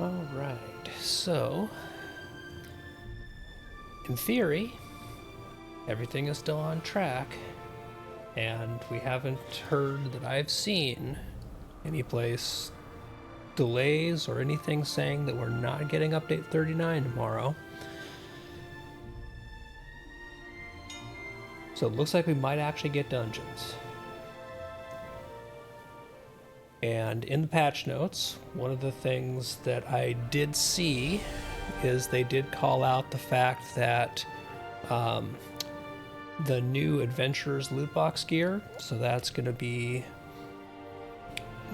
Alright, so in theory, everything is still on track, and we haven't heard that I've seen any place delays or anything saying that we're not getting update 39 tomorrow. So it looks like we might actually get dungeons. And in the patch notes, one of the things that I did see is they did call out the fact that the new Adventurers loot box gear, so that's going to be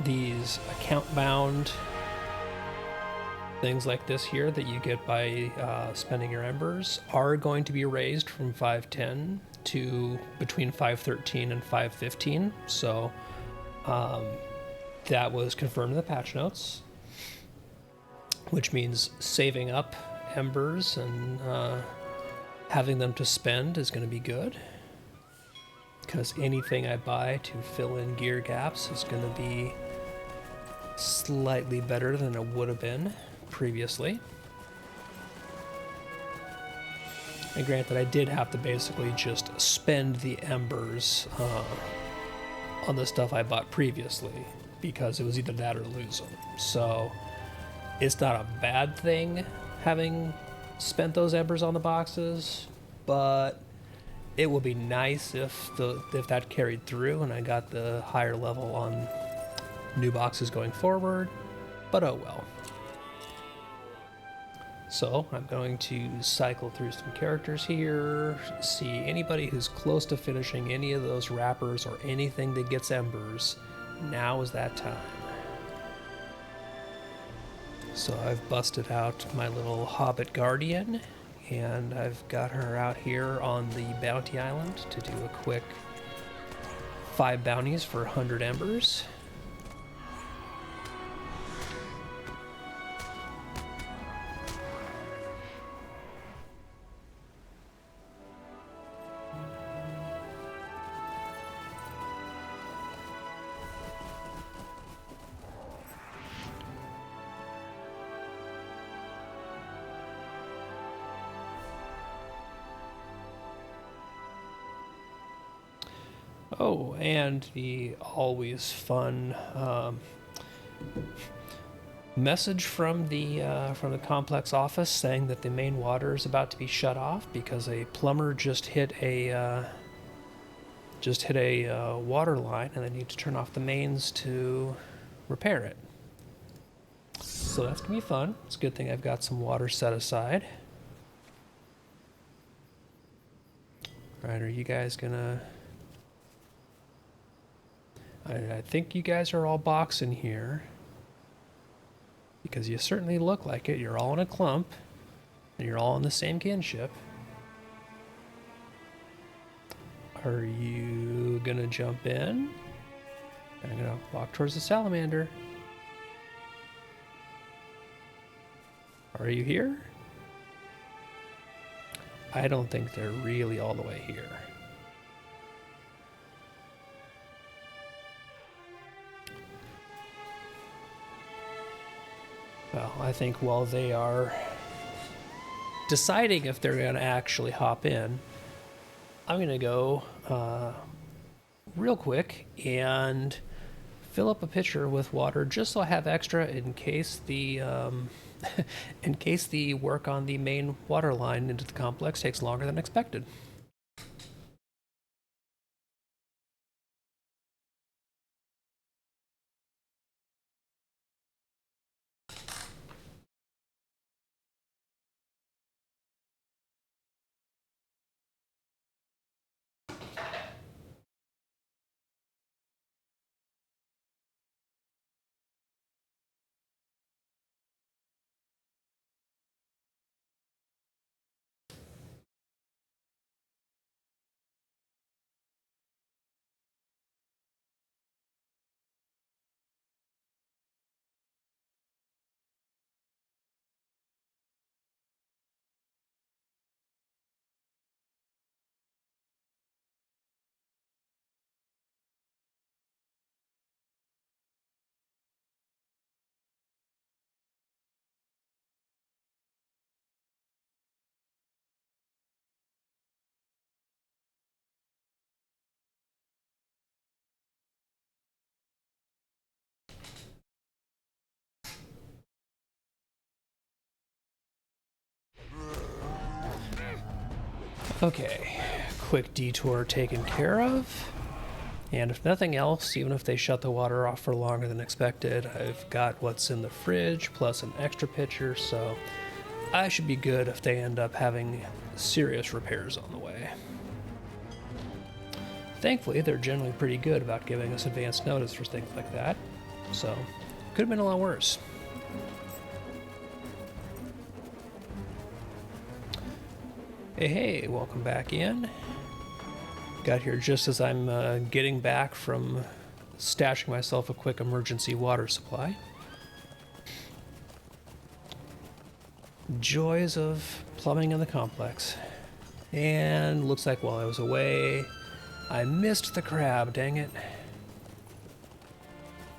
these account bound things like this here that you get by spending your embers, are going to be raised from 510 to between 513 and 515. So that was confirmed in the patch notes, which means saving up embers and having them to spend is going to be good, because anything I buy to fill in gear gaps is going to be slightly better than it would have been previously. And granted, I did have to basically just spend the embers on the stuff I bought previously, because it was either that or lose them. So it's not a bad thing having spent those embers on the boxes, but it would be nice if that carried through and I got the higher level on new boxes going forward, but oh well. So I'm going to cycle through some characters here, see anybody who's close to finishing any of those wrappers or anything that gets embers. Now is that time. So I've busted out my little Hobbit Guardian, and I've got her out here on the Bounty Island to do a quick 5 bounties for 100 embers. Oh, and the always fun message from the complex office saying that the main water is about to be shut off because a plumber just hit a water line, and they need to turn off the mains to repair it. So that's gonna be fun. It's a good thing I've got some water set aside. All right, are you guys gonna? I think you guys are all boxing here, because you certainly look like it. You're all in a clump, and you're all in the same kinship. Are you gonna jump in? I'm gonna walk towards the salamander. Are you here? I don't think they're really all the way here. Well, I think while they are deciding if they're going to actually hop in, I'm going to go real quick and fill up a pitcher with water just so I have extra in case the in case the work on the main water line into the complex takes longer than expected. Okay, quick detour taken care of. And if nothing else, even if they shut the water off for longer than expected, I've got what's in the fridge plus an extra pitcher, so I should be good if they end up having serious repairs on the way. Thankfully, they're generally pretty good about giving us advance notice for things like that, so could have been a lot worse. Hey, welcome back in. Got here just as I'm getting back from stashing myself a quick emergency water supply. Joys of plumbing in the complex. And looks like while I was away, I missed the crab, dang it.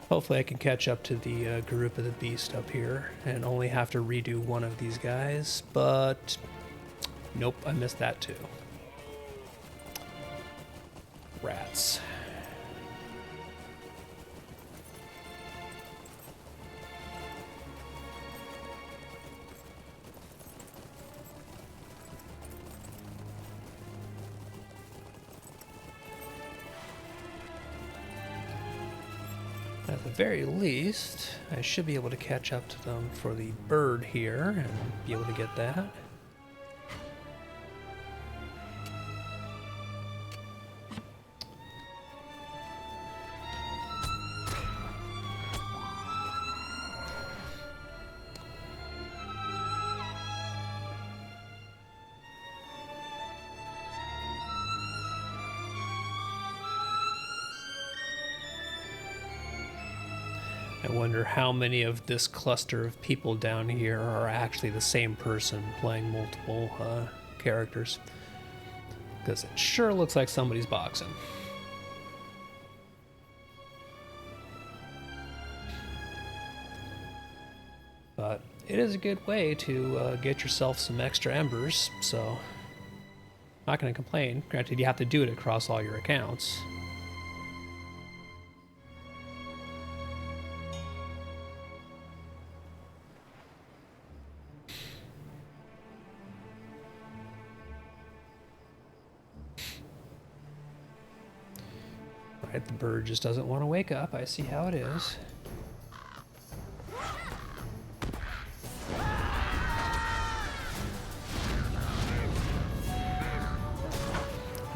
Hopefully I can catch up to the group of the beast up here and only have to redo one of these guys, but nope, I missed that too. Rats. At the very least, I should be able to catch up to them for the bird here and be able to get that. I wonder how many of this cluster of people down here are actually the same person playing multiple characters. Because it sure looks like somebody's boxing. But it is a good way to get yourself some extra embers, so not going to complain. Granted, you have to do it across all your accounts. Right, the bird just doesn't want to wake up. I see how it is.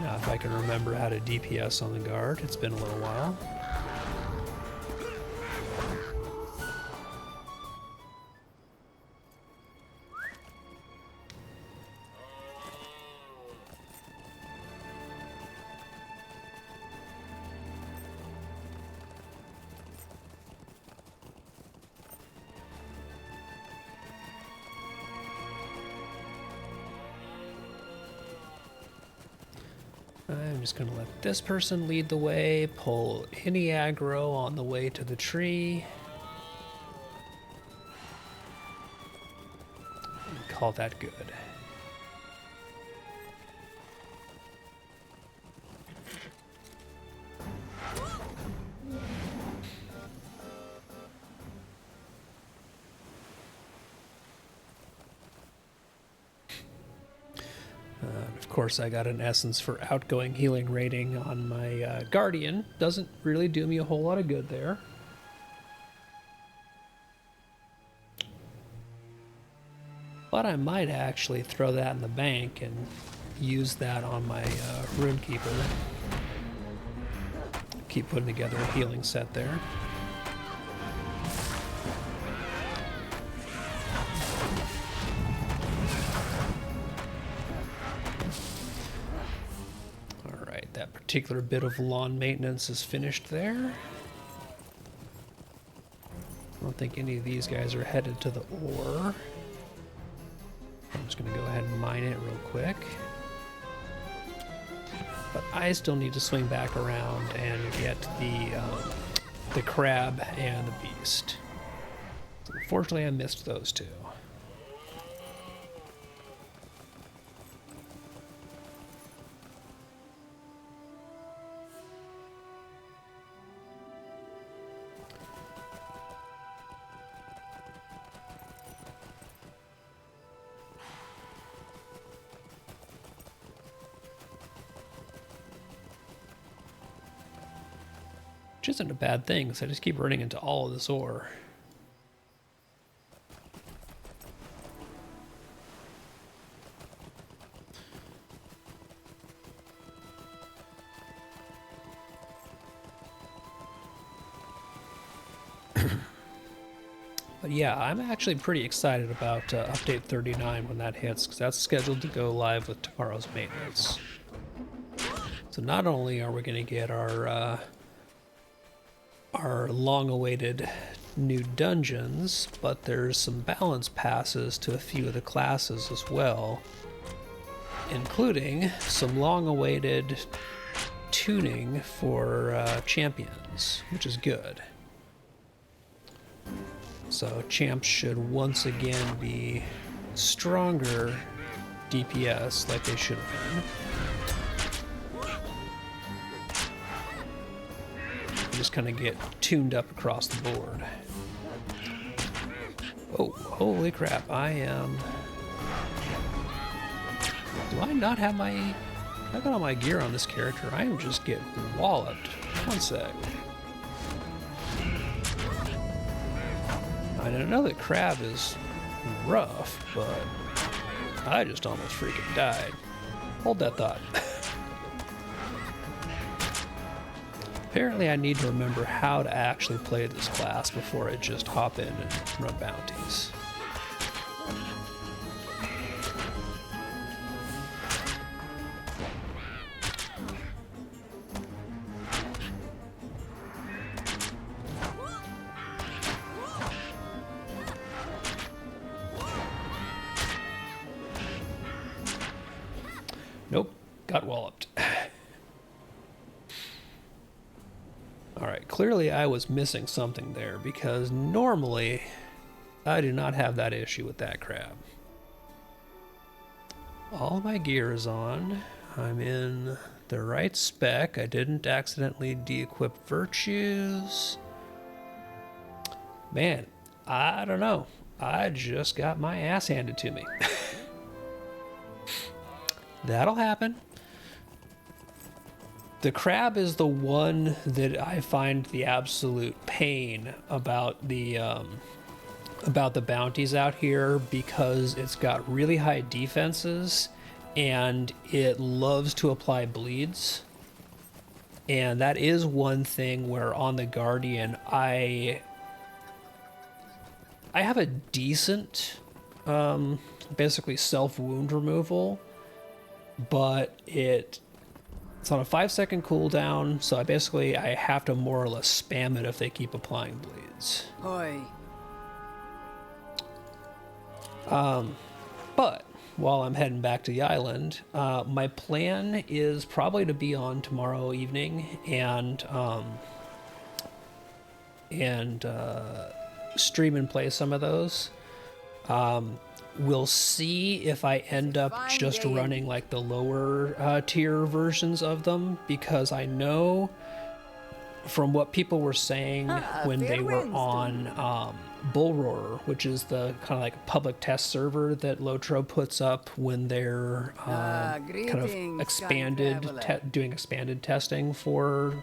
Now, if I can remember how to DPS on the guard, it's been a little while. I'm just going to let this person lead the way, pull any aggro on the way to the tree, and call that good. Of course, I got an essence for outgoing healing rating on my Guardian. Doesn't really do me a whole lot of good there. But I might actually throw that in the bank and use that on my Runekeeper. Keep putting together a healing set there. That particular bit of lawn maintenance is finished there. I don't think any of these guys are headed to the ore. I'm just going to go ahead and mine it real quick. But I still need to swing back around and get the crab and the beast. Unfortunately, I missed those two. Which isn't a bad thing, because I just keep running into all of this ore. But yeah, I'm actually pretty excited about update 39 when that hits, because that's scheduled to go live with tomorrow's maintenance. So not only are we going to get our long-awaited new dungeons, but there's some balance passes to a few of the classes as well, including some long-awaited tuning for champions, which is good. So champs should once again be stronger DPS like they should have been. Just kind of get tuned up across the board. Oh, holy crap, I am... Do I not have my... I got all my gear on this character. I am just getting walloped. One sec. I know that crab is rough, but I just almost freaking died. Hold that thought. Apparently I need to remember how to actually play this class before I just hop in and run bounties. Nope, got walloped. Alright, clearly I was missing something there, because normally I do not have that issue with that crab. All my gear is on. I'm in the right spec. I didn't accidentally de-equip virtues. Man, I don't know. I just got my ass handed to me. That'll happen. The crab is the one that I find the absolute pain about the bounties out here, because it's got really high defenses and it loves to apply bleeds. And that is one thing where on the Guardian I have a decent basically self-wound removal, but it's on a 5-second cooldown, so I have to more or less spam it if they keep applying bleeds. Oi. But while I'm heading back to the island, my plan is probably to be on tomorrow evening and stream and play some of those. We'll see if I end up just running like the lower tier versions of them, because I know from what people were saying when they were on Bull Roarer, which is the kind of like public test server that Lotro puts up when they're kind of doing expanded testing for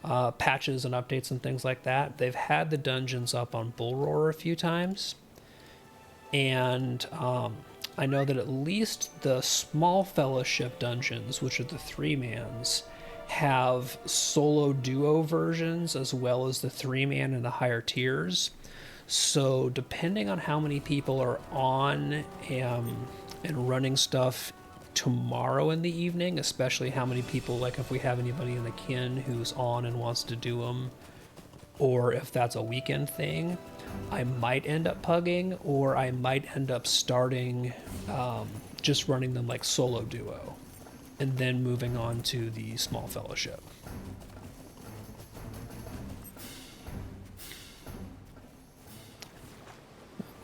patches and updates and things like that. They've had the dungeons up on Bull Roarer a few times. And I know that at least the small fellowship dungeons, which are the 3-mans, have solo duo versions as well as the 3-man and the higher tiers. So depending on how many people are on and running stuff tomorrow in the evening, especially how many people, like if we have anybody in the kin who's on and wants to do them, or if that's a weekend thing, I might end up pugging, or I might end up starting just running them like solo duo and then moving on to the small fellowship.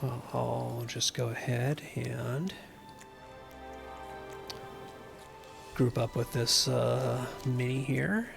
Well, I'll just go ahead and group up with this mini here.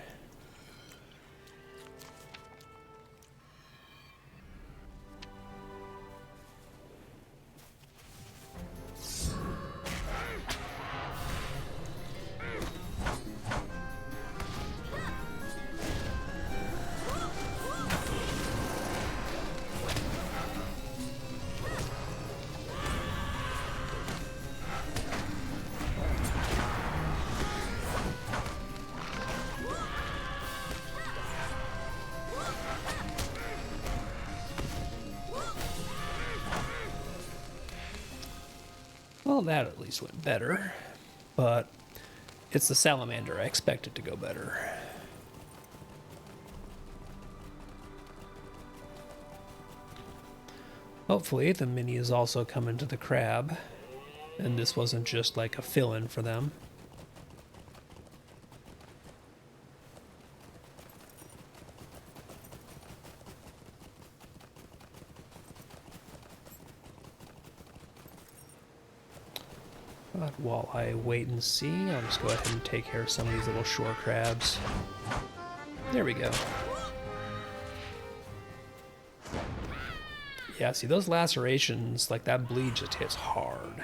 Well, that at least went better, but it's the salamander. I expect it to go better. Hopefully the minis also come into the crab, and this wasn't just like a fill-in for them. But while I wait and see, I'll just go ahead and take care of some of these little shore crabs. There we go. Yeah, see, those lacerations, like that bleed just hits hard.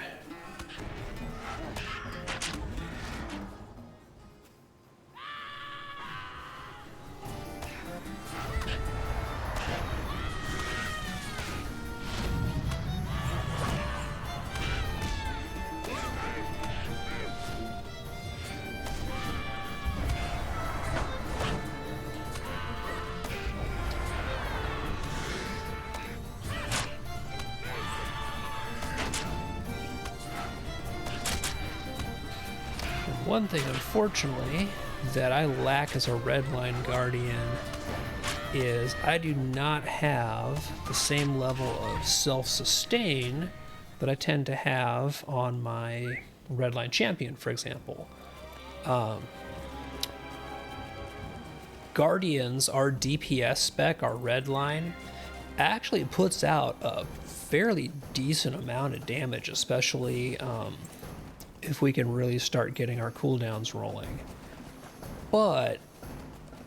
One thing, unfortunately, that I lack as a Redline Guardian is I do not have the same level of self-sustain that I tend to have on my Redline Champion, for example. Guardians, our DPS spec, our Redline, actually puts out a fairly decent amount of damage, especially if we can really start getting our cooldowns rolling. But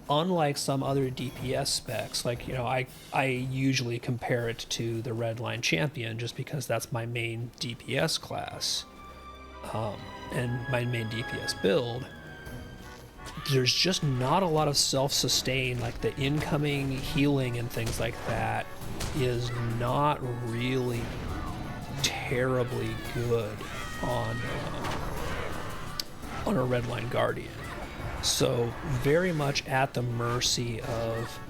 unlike some other DPS specs, like, you know, I usually compare it to the Redline Champion just because that's my main DPS class and my main DPS build. There's just not a lot of self-sustain, like the incoming healing and things like that is not really terribly good on a Redline Guardian. So very much at the mercy of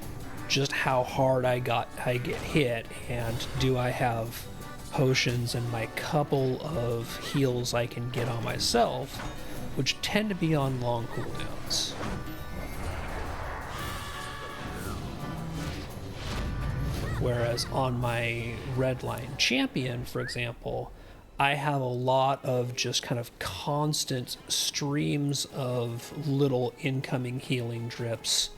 just how hard I get hit, and do I have potions and my couple of heals I can get on myself, which tend to be on long cooldowns. Whereas on my Redline Champion, for example, I have a lot of just kind of constant streams of little incoming healing drips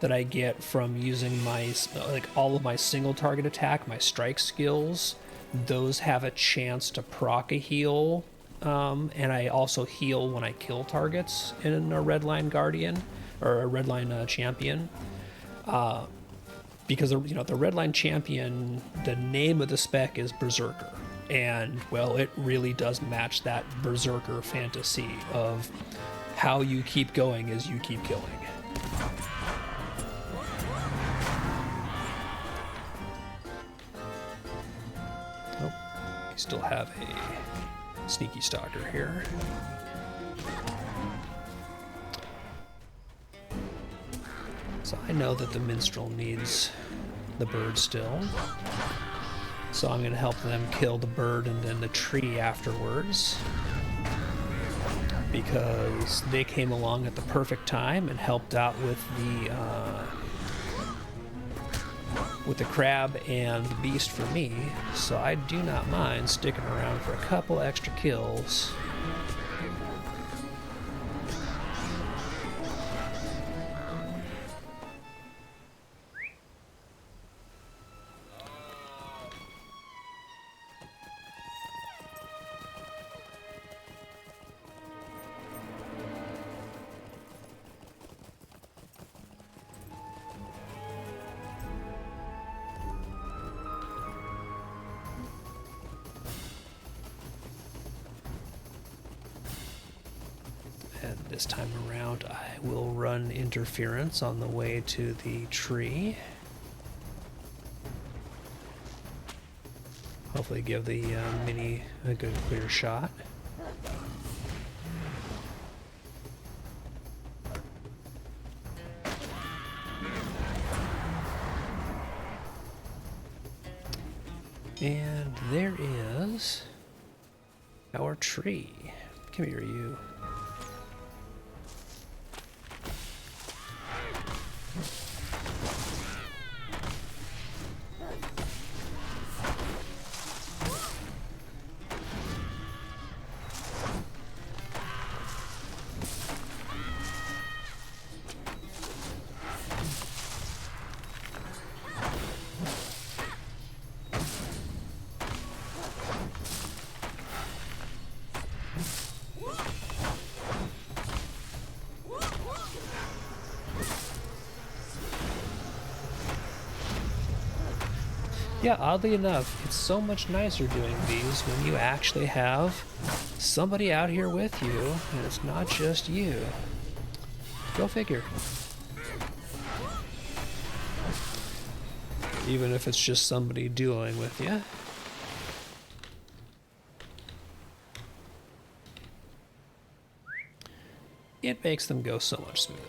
that I get from using my, like, all of my single target attack, my strike skills. Those have a chance to proc a heal, and I also heal when I kill targets in a Redline Guardian or a Redline Champion. Because, you know, the Redline Champion, the name of the spec is Berserker. And, well, it really does match that Berserker fantasy of how you keep going as you keep killing. Oh, we still have a sneaky stalker here. So I know that the minstrel needs the bird still. So I'm going to help them kill the bird and then the tree afterwards, because they came along at the perfect time and helped out with the crab and the beast for me. So I do not mind sticking around for a couple extra kills. And this time around, I will run interference on the way to the tree. Hopefully give the mini a good clear shot. And there is Our tree. Come here, you. Yeah, oddly enough, it's so much nicer doing these when you actually have somebody out here with you, and it's not just you. Go figure. Even if it's just somebody dueling with you. It makes them go so much smoother.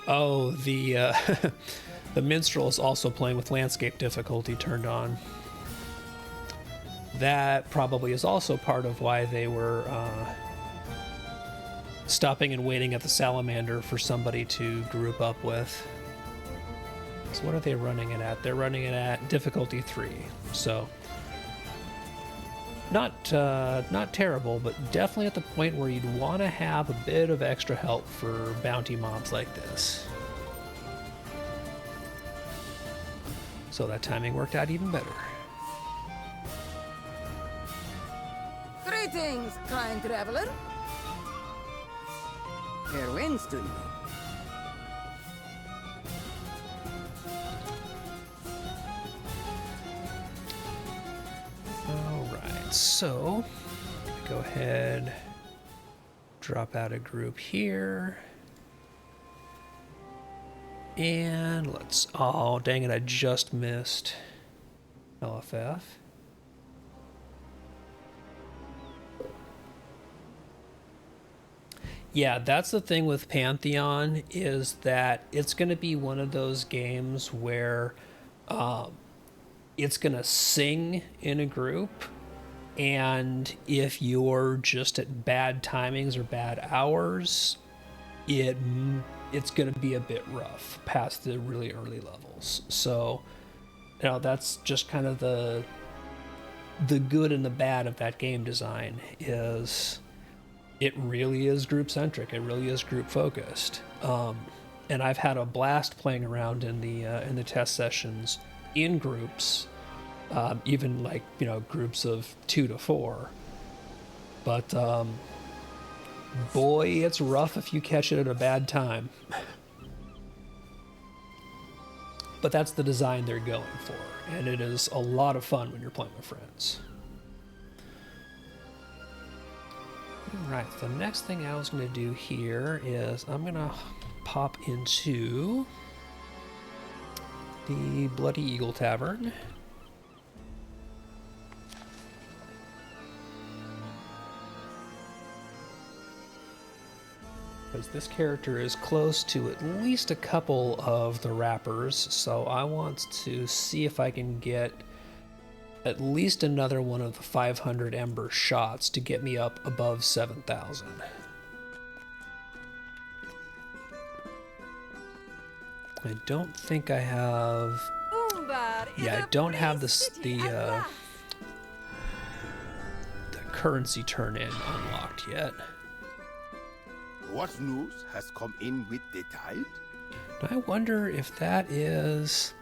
Oh, the the minstrel is also playing with landscape difficulty turned on. That probably is also part of why they were stopping and waiting at the salamander for somebody to group up with. So what are they running it at? They're running it at difficulty 3. So not terrible, but definitely at the point where you'd want to have a bit of extra help for bounty mobs like this. So that timing worked out even better. Greetings, kind traveler. Fair winds to you. Alright, so go ahead, drop out a group here. And let's, oh dang it, I just missed LFF. Yeah, that's the thing with Pantheon, is that it's going to be one of those games where it's going to sing in a group, and if you're just at bad timings or bad hours, it's going to be a bit rough past the really early levels. So, you know, that's just kind of the good and the bad of that game design is it really is group centric. It really is group focused. And I've had a blast playing around in the test sessions in groups, even like, you know, groups of 2 to 4. But boy, it's rough if you catch it at a bad time. But that's the design they're going for, and it is a lot of fun when you're playing with friends. Alright, the next thing I was going to do here is I'm going to pop into the Bloody Eagle Tavern. Because this character is close to at least a couple of the rappers, so I want to see if I can get at least another one of the 500 Ember shots to get me up above 7,000. I don't think I have... Yeah, I don't have the currency turn-in unlocked yet. What news has come in with the tide? I wonder if that is...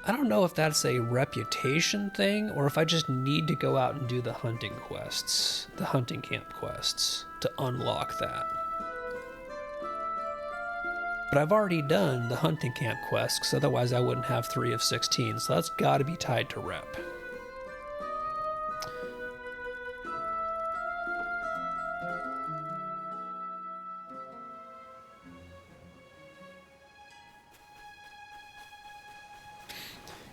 I don't know if that's a reputation thing, or if I just need to go out and do the hunting quests, the hunting camp quests, to unlock that. But I've already done the hunting camp quests, because otherwise I wouldn't have 3 of 16, so that's got to be tied to rep.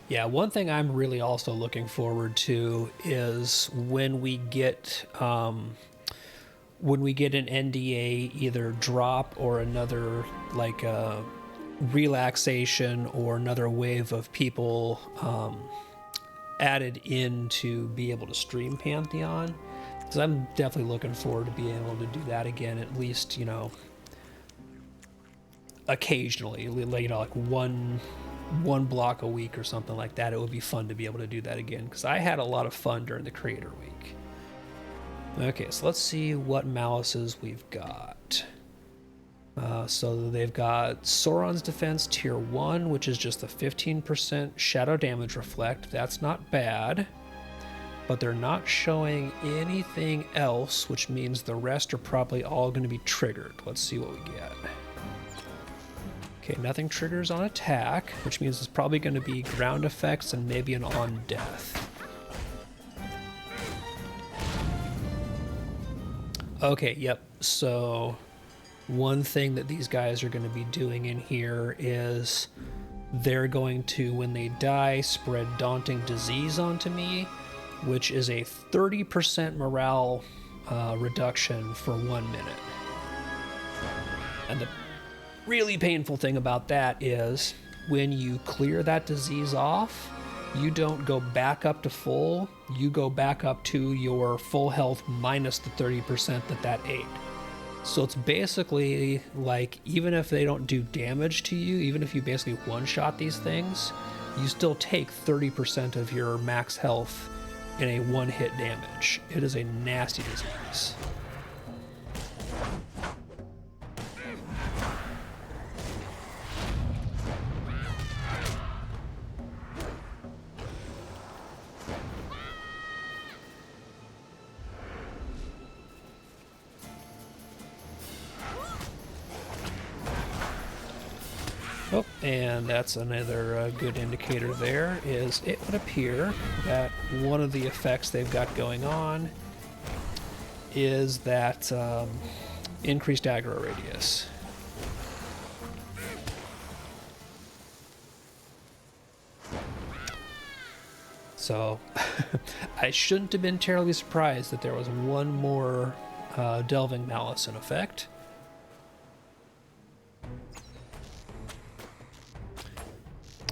Yeah, one thing I'm really also looking forward to is when we get when we get an NDA either drop or another like relaxation or another wave of people added in to be able to stream Pantheon. Because I'm definitely looking forward to being able to do that again, at least, you know, occasionally, like, you know, like one block a week or something like that. It would be fun to be able to do that again, because I had a lot of fun during the Creator Week. Okay, so let's see what malices we've got. So they've got Sauron's Defense Tier 1, which is just a 15% Shadow Damage Reflect. That's not bad. But they're not showing anything else, which means the rest are probably all going to be triggered. Let's see what we get. Okay, nothing triggers on attack, which means it's probably going to be ground effects and maybe an on death. Okay, yep. So one thing that these guys are going to be doing in here is they're going to, when they die, spread Daunting Disease onto me, which is a 30% morale reduction for 1 minute. And the really painful thing about that is when you clear that disease off, you don't go back up to full, you go back up to your full health minus the 30% that ate. So it's basically like, even if they don't do damage to you, even if you basically one-shot these things, you still take 30% of your max health in a one-hit damage. It is a nasty disease. Oh, and that's another good indicator there, is it would appear that one of the effects they've got going on is that increased aggro radius. So I shouldn't have been terribly surprised that there was one more Delving Malice in effect.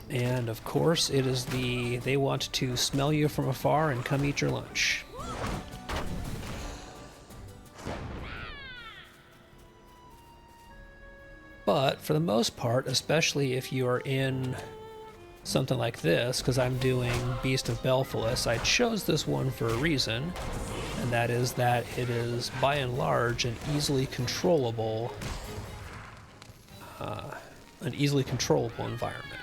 And of course, it is they want to smell you from afar and come eat your lunch. But for the most part, especially if you are in something like this, because I'm doing Beast of Belphilus, I chose this one for a reason, and that is that it is by and large an easily controllable environment.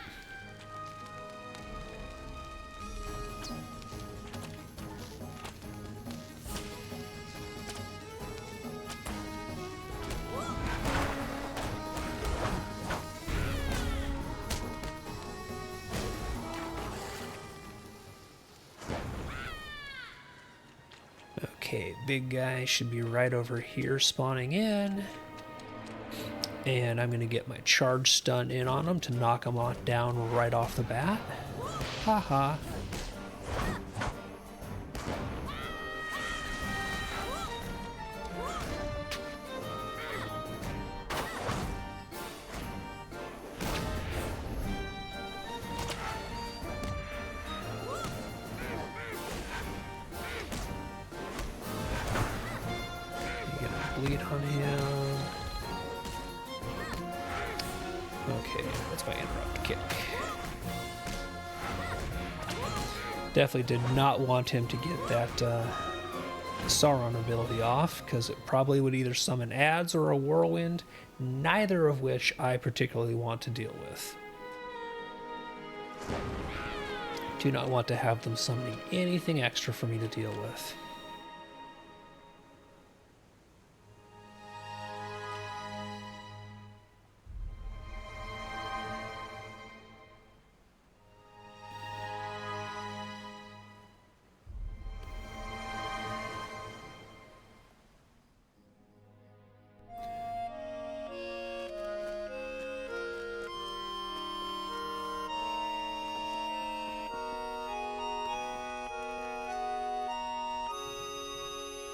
Okay, big guy should be right over here spawning in. And I'm going to get my charge stun in on him to knock him down right off the bat. Haha. Bleed on him. Okay, that's my interrupt kick. Definitely did not want him to get that Sauron ability off, because it probably would either summon adds or a whirlwind, neither of which I particularly want to deal with. Do not want to have them summoning anything extra for me to deal with.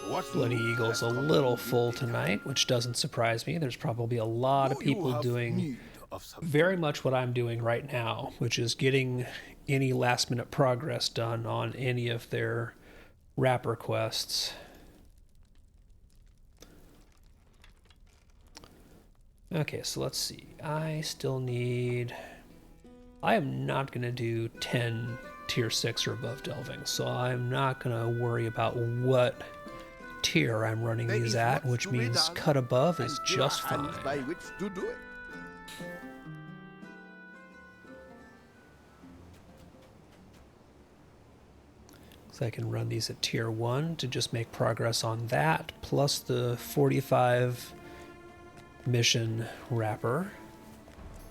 What Bloody new Eagle's a has come little in with full the tide? tonight, which doesn't surprise me. There's probably a lot of Do you people have doing need of something? very much what I'm doing right now, which is getting any last minute progress done on any of their wrapper quests. Okay, so let's see. I still need... I am not going to do 10 tier 6 or above delving, so I'm not going to worry about what tier I'm running There these is at, much which to be means done, cut above and is there are just hands fine. by which to do it. So I can run these at tier 1 to just make progress on that, plus the 45 mission wrapper.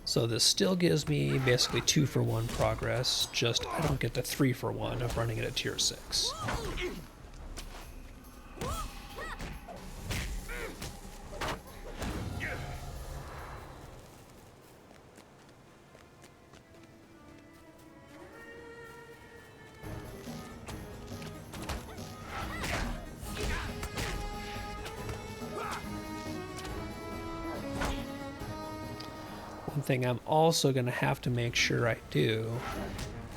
So this still gives me basically 2 for 1 progress, just I don't get the 3 for 1 of running it at tier 6. One thing I'm also going to have to make sure I do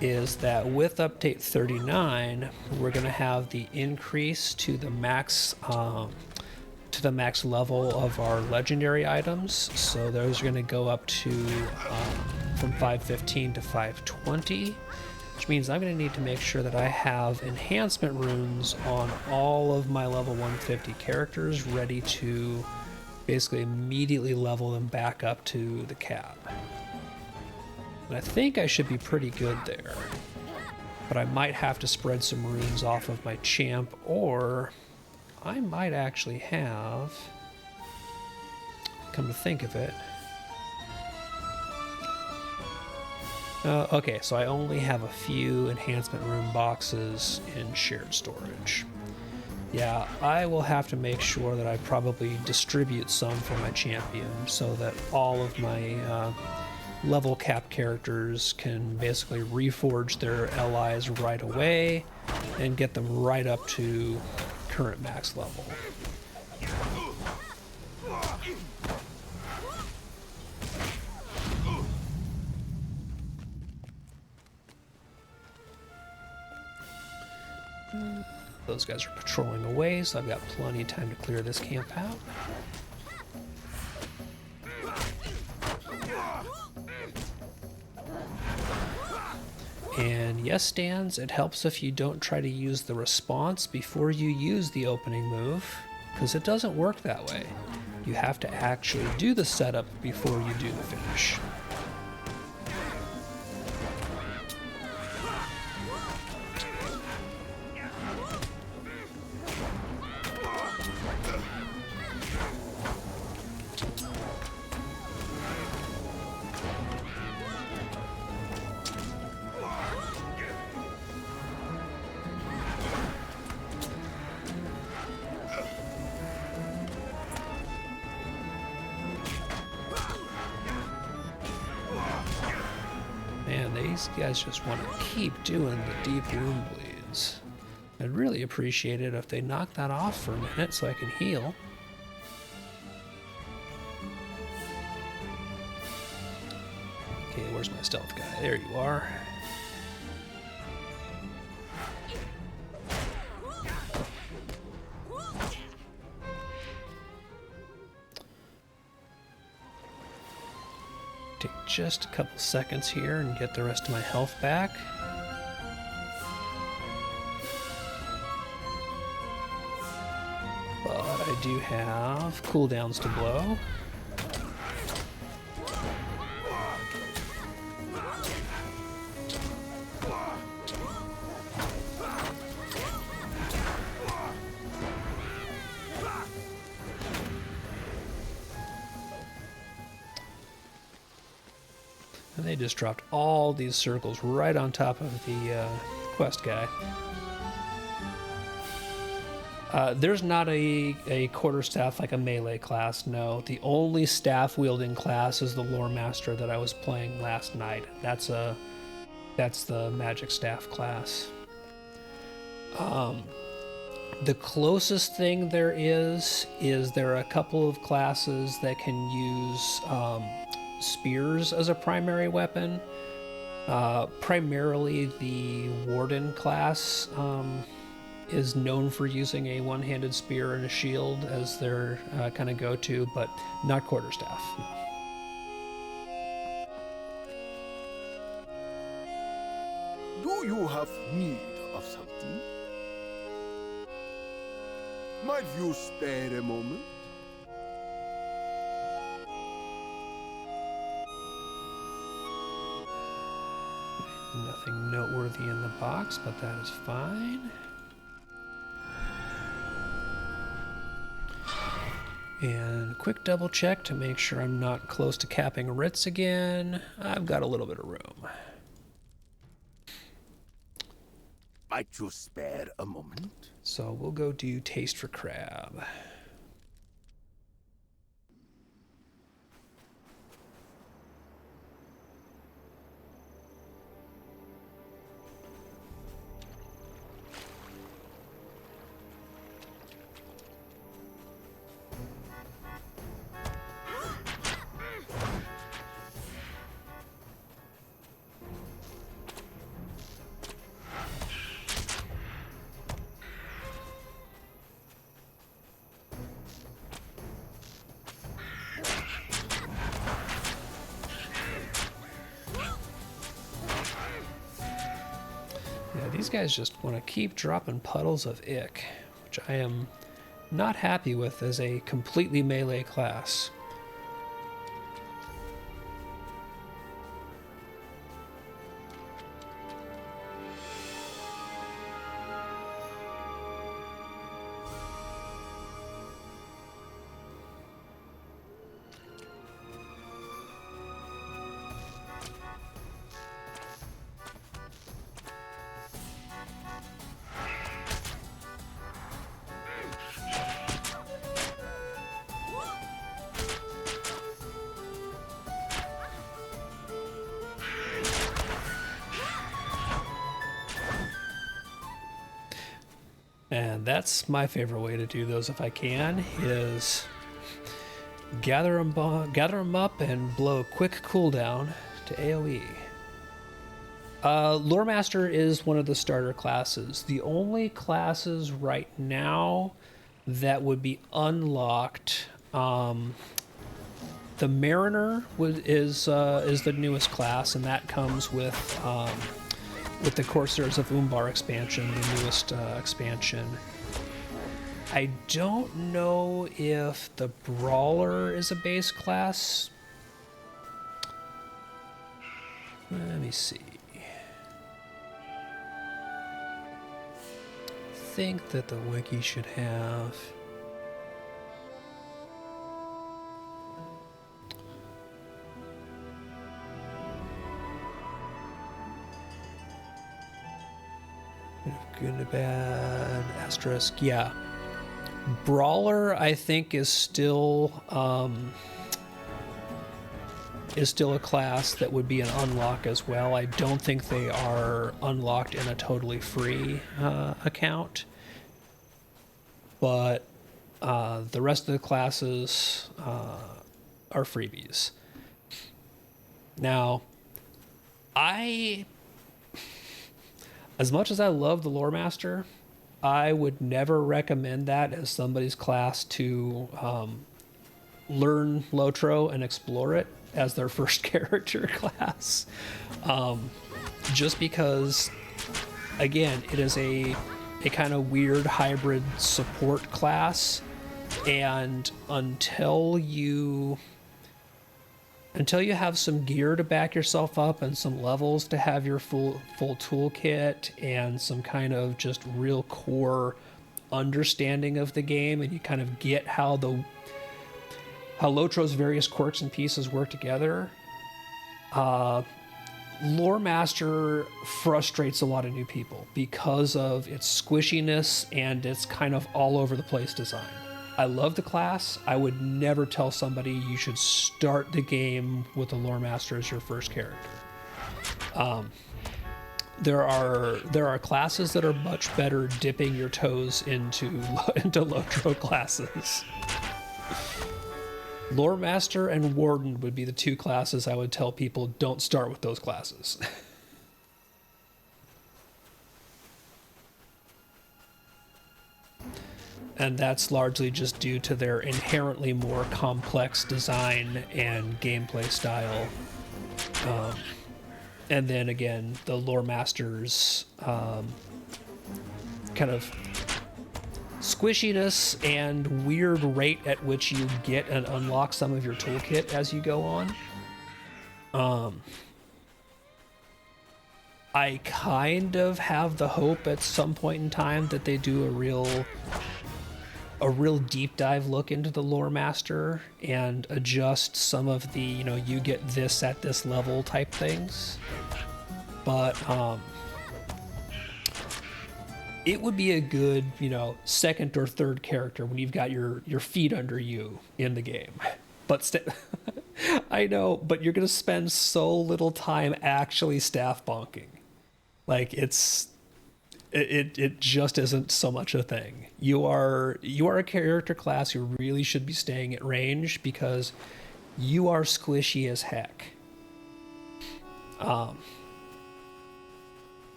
is that with update 39, we're going to have the increase to the max level of our legendary items. So those are going to go up to from 515 to 520, which means I'm going to need to make sure that I have enhancement runes on all of my level 150 characters ready to basically immediately level them back up to the cap. And I think I should be pretty good there, but I might have to spread some runes off of my champ, or I might actually have, come to think of it, okay, so I only have a few enhancement rune boxes in shared storage. Yeah, I will have to make sure that I probably distribute some for my champion so that all of my level cap characters can basically reforge their LIs right away and get them right up to current max level. Those guys are patrolling away, so I've got plenty of time to clear this camp out. And yes, Stans, it helps if you don't try to use the response before you use the opening move, because it doesn't work that way. You have to actually do the setup before you do the finish. Man, these guys just want to keep doing the deep wound bleeds. I'd really appreciate it if they knock that off for a minute so I can heal. Okay, where's my stealth guy? There you are. Take just a couple seconds here and get the rest of my health back. But I do have cooldowns to blow. And they just dropped all these circles right on top of the quest guy. There's not a quarterstaff like a melee class, no. The only staff wielding class is the lore master that I was playing last night. That's the magic staff class. The closest thing there is there are a couple of classes that can use spears as a primary weapon. Primarily the Warden class is known for using a one-handed spear and a shield as their kind of go-to, but not quarterstaff. No. Do you have need of something? Might you spare a moment? Nothing noteworthy in the box, but that is fine. And quick double check to make sure I'm not close to capping Ritz again. I've got a little bit of room. Might you spare a moment? So we'll go do Taste for Crab. Yeah, these guys just want to keep dropping puddles of ick, which I am not happy with as a completely melee class. And that's my favorite way to do those if I can, is gather them up and blow a quick cooldown to AoE. Lore Master is one of the starter classes. The only classes right now that would be unlocked, the Mariner is the newest class, and that comes with the Corsairs of Umbar expansion, the newest expansion. I don't know if the Brawler is a base class. Let me see. I think that the wiki should have... Good and bad, asterisk, yeah. Brawler, I think, is still a class that would be an unlock as well. I don't think they are unlocked in a totally free account, but the rest of the classes are freebies. Now, as much as I love the Lore Master, I would never recommend that as somebody's class to learn Lotro and explore it as their first character class. Just because, again, it is a kind of weird hybrid support class, and until you have some gear to back yourself up and some levels to have your full toolkit and some kind of just real core understanding of the game, and you kind of get how Lotro's various quirks and pieces work together, Lore Master frustrates a lot of new people because of its squishiness and its kind of all over the place design. I love the class. I would never tell somebody you should start the game with the Lore Master as your first character. there are classes that are much better dipping your toes into Lotro classes. Lore Master and Warden would be the two classes I would tell people don't start with those classes. And that's largely just due to their inherently more complex design and gameplay style. And then again, the Lore Master's kind of squishiness and weird rate at which you get and unlock some of your toolkit as you go on. I kind of have the hope at some point in time that they do a real deep dive look into the Lore Master and adjust some of the, you get this at this level type things. But it would be a good, second or third character when you've got your feet under you in the game. But I know, but you're going to spend so little time actually staff bonking. Like it just isn't so much a thing. You are a character class who really should be staying at range because you are squishy as heck.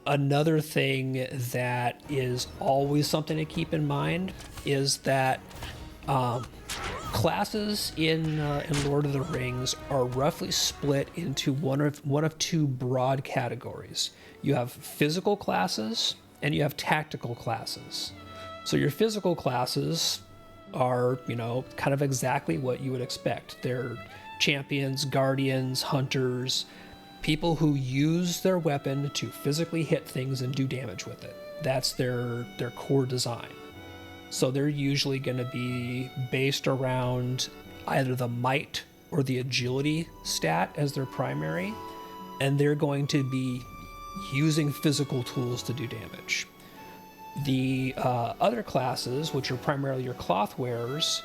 Another thing that is always something to keep in mind is that classes in Lord of the Rings are roughly split into one of two broad categories. You have physical classes and you have tactical classes. So your physical classes are, kind of exactly what you would expect. They're champions, guardians, hunters, people who use their weapon to physically hit things and do damage with it. That's their core design. So they're usually going to be based around either the might or the agility stat as their primary, and they're going to be using physical tools to do damage. The other classes, which are primarily your cloth wearers,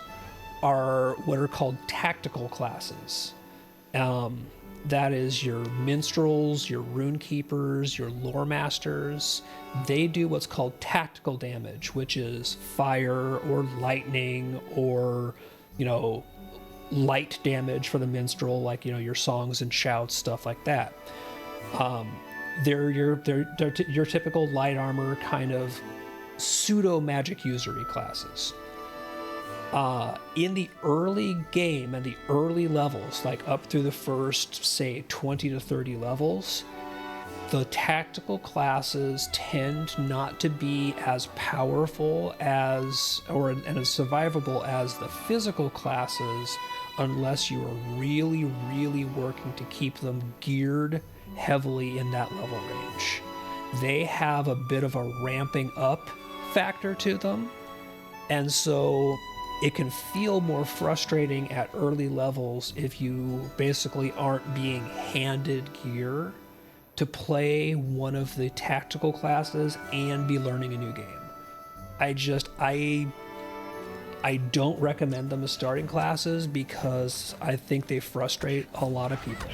are what are called tactical classes. That is your minstrels, your rune keepers, your lore masters. They do what's called tactical damage, which is fire or lightning or, light damage for the minstrel, like, your songs and shouts, stuff like that. They're your typical light armor kind of pseudo magic usury classes. In the early game and the early levels, like up through the first, say, 20 to 30 levels, the tactical classes tend not to be as powerful as, and as survivable as the physical classes unless you are really, really working to keep them geared heavily in that level range. They have a bit of a ramping up factor to them, and so it can feel more frustrating at early levels if you basically aren't being handed gear to play one of the tactical classes and be learning a new game. I don't recommend them as starting classes because I think they frustrate a lot of people.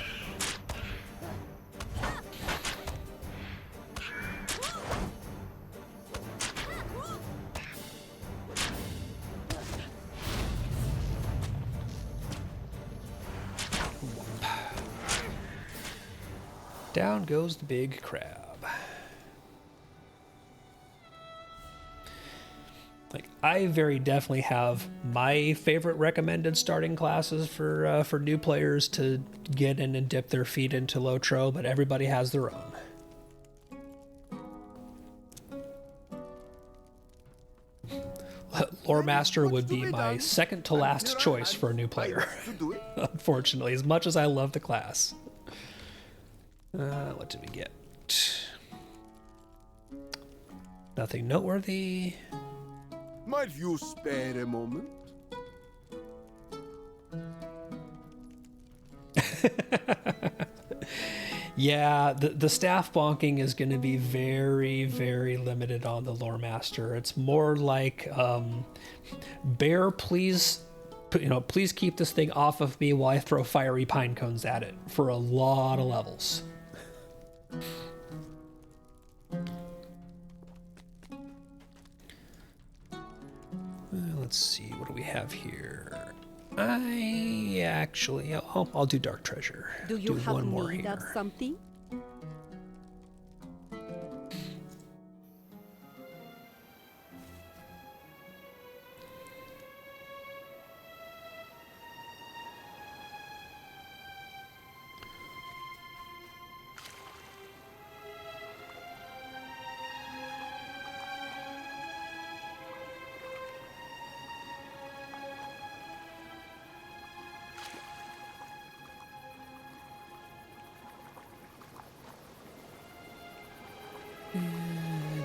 Down goes the big crab. Like, I very definitely have my favorite recommended starting classes for new players to get in and dip their feet into Lotro, but everybody has their own. Lore Master would be my second to last choice for a new player, unfortunately, as much as I love the class. What did we get? Nothing noteworthy. Might you spare a moment? Yeah, the staff bonking is going to be very, very limited on the Lore Master. It's more like, Bear, please keep this thing off of me while I throw fiery pine cones at it for a lot of levels. let's see, what do we have here? I'll do Dark Treasure. Do you have one more need of here. something?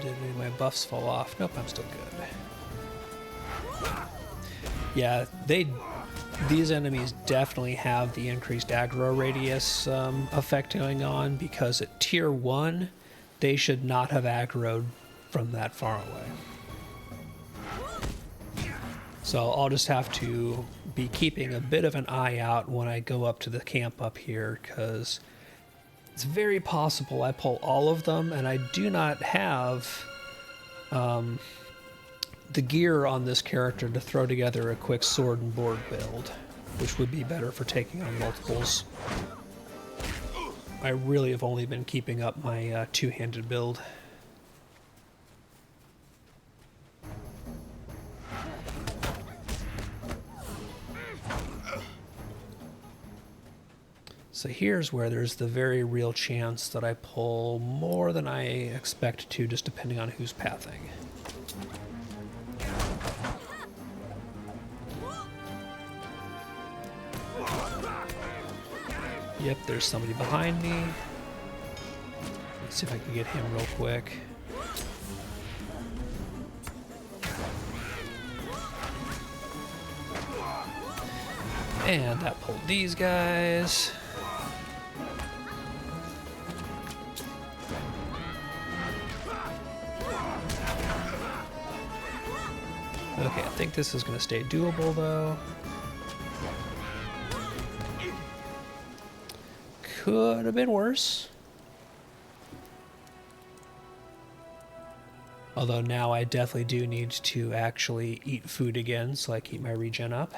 Did any of my buffs fall off? Nope, I'm still good. Yeah, these enemies definitely have the increased aggro radius effect going on, because at tier 1, they should not have aggroed from that far away. So I'll just have to be keeping a bit of an eye out when I go up to the camp up here, because it's very possible I pull all of them, and I do not have the gear on this character to throw together a quick sword and board build, which would be better for taking on multiples. I really have only been keeping up my two-handed build. So here's where there's the very real chance that I pull more than I expect to, just depending on who's pathing. Yep, there's somebody behind me. Let's see if I can get him real quick. And that pulled these guys. Okay, I think this is going to stay doable, though. Could have been worse. Although now I definitely do need to actually eat food again, so I keep my regen up.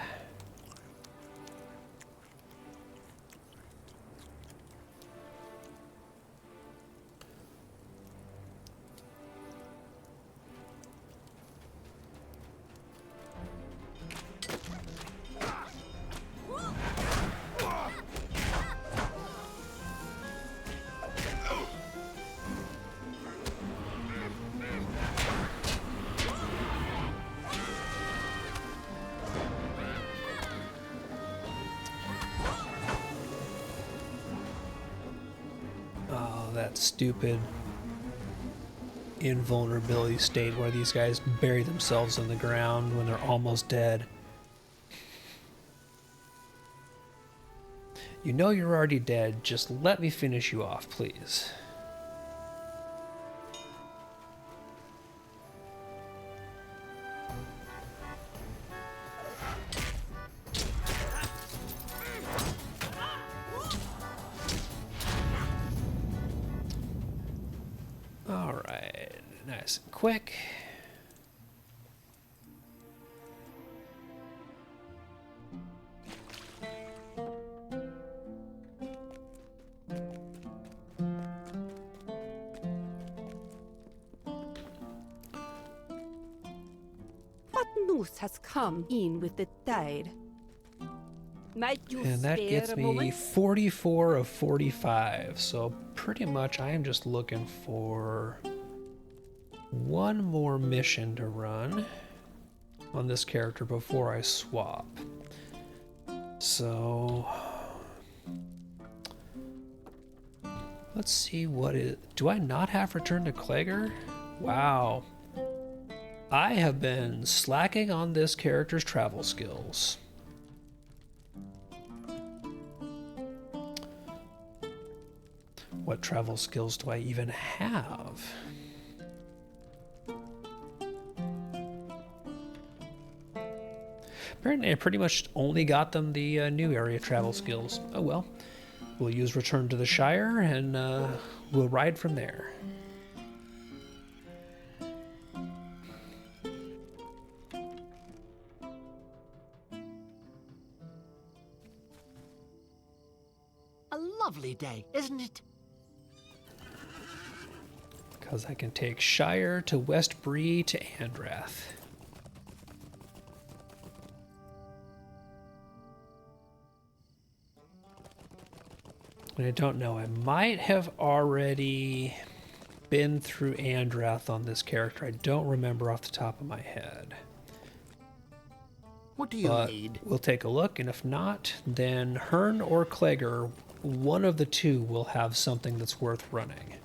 That stupid invulnerability state where these guys bury themselves in the ground when they're almost dead. You know you're already dead, just let me finish you off, please. Alright, nice and quick. What news has come in with the tide? Might you And that spare gets a me moment? 44 of 45. So pretty much I am just looking for one more mission to run on this character before I swap. So let's see what it... Do I not have Return to Klager? Wow. I have been slacking on this character's travel skills. What travel skills do I even have? Apparently I pretty much only got them the new area travel skills. Oh well. We'll use Return to the Shire and we'll ride from there. A lovely day, isn't it? Because I can take Shire to West Bree to Andrath. And I don't know, I might have already been through Andrath on this character. I don't remember off the top of my head. What do you But need? we'll take a look, and if not, then Hearn or Clegger, one of the two will have something that's worth running.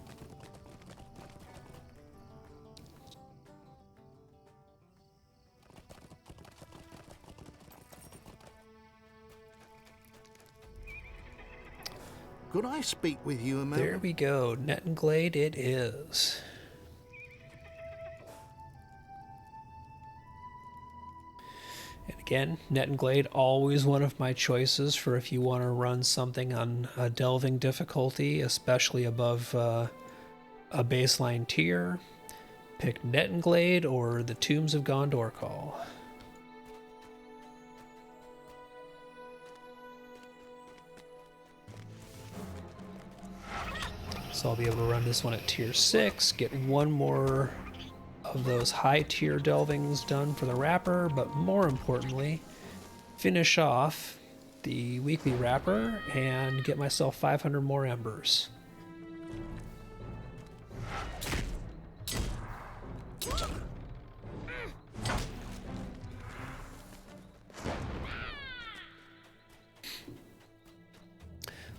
Could I speak with you a moment? There we go. Net and Glade it is. And again, Net and Glade, always one of my choices for if you want to run something on a delving difficulty, especially above a baseline tier. Pick Net and Glade or the Tombs of Gondor Call. So I'll be able to run this one at tier 6, get one more of those high tier delvings done for the wrapper, but more importantly, finish off the weekly wrapper and get myself 500 more embers.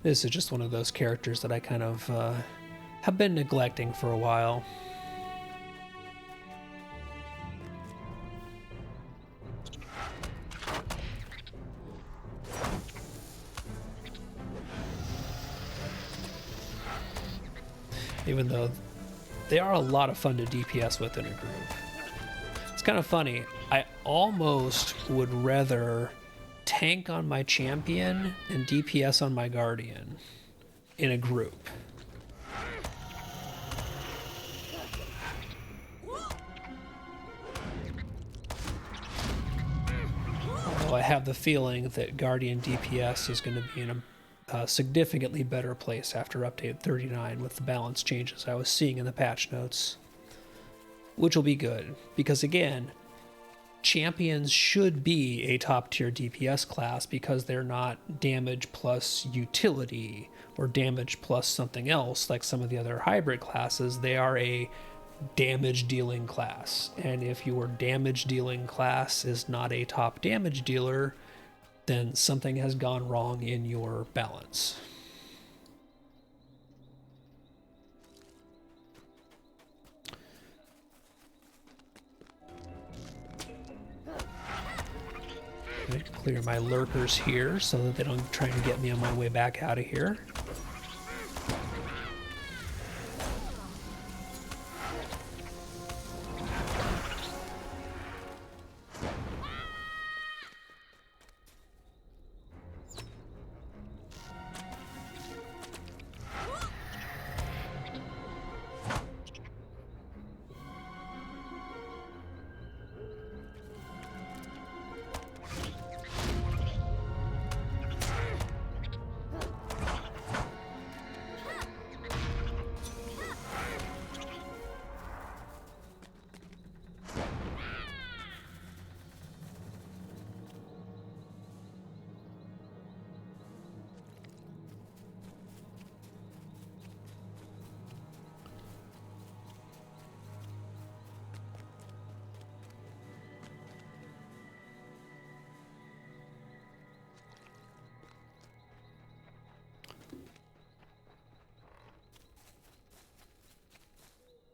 This is just one of those characters that I kind of have been neglecting for a while. Even though they are a lot of fun to DPS with in a group. It's kind of funny. I almost would rather tank on my champion and DPS on my guardian in a group. Although I have the feeling that guardian DPS is going to be in a significantly better place after update 39 with the balance changes I was seeing in the patch notes, which will be good because again, champions should be a top tier DPS class because they're not damage plus utility or damage plus something else like some of the other hybrid classes. They are a damage dealing class, and if your damage dealing class is not a top damage dealer, then something has gone wrong in your balance. Clear my lurkers here so that they don't try to get me on my way back out of here.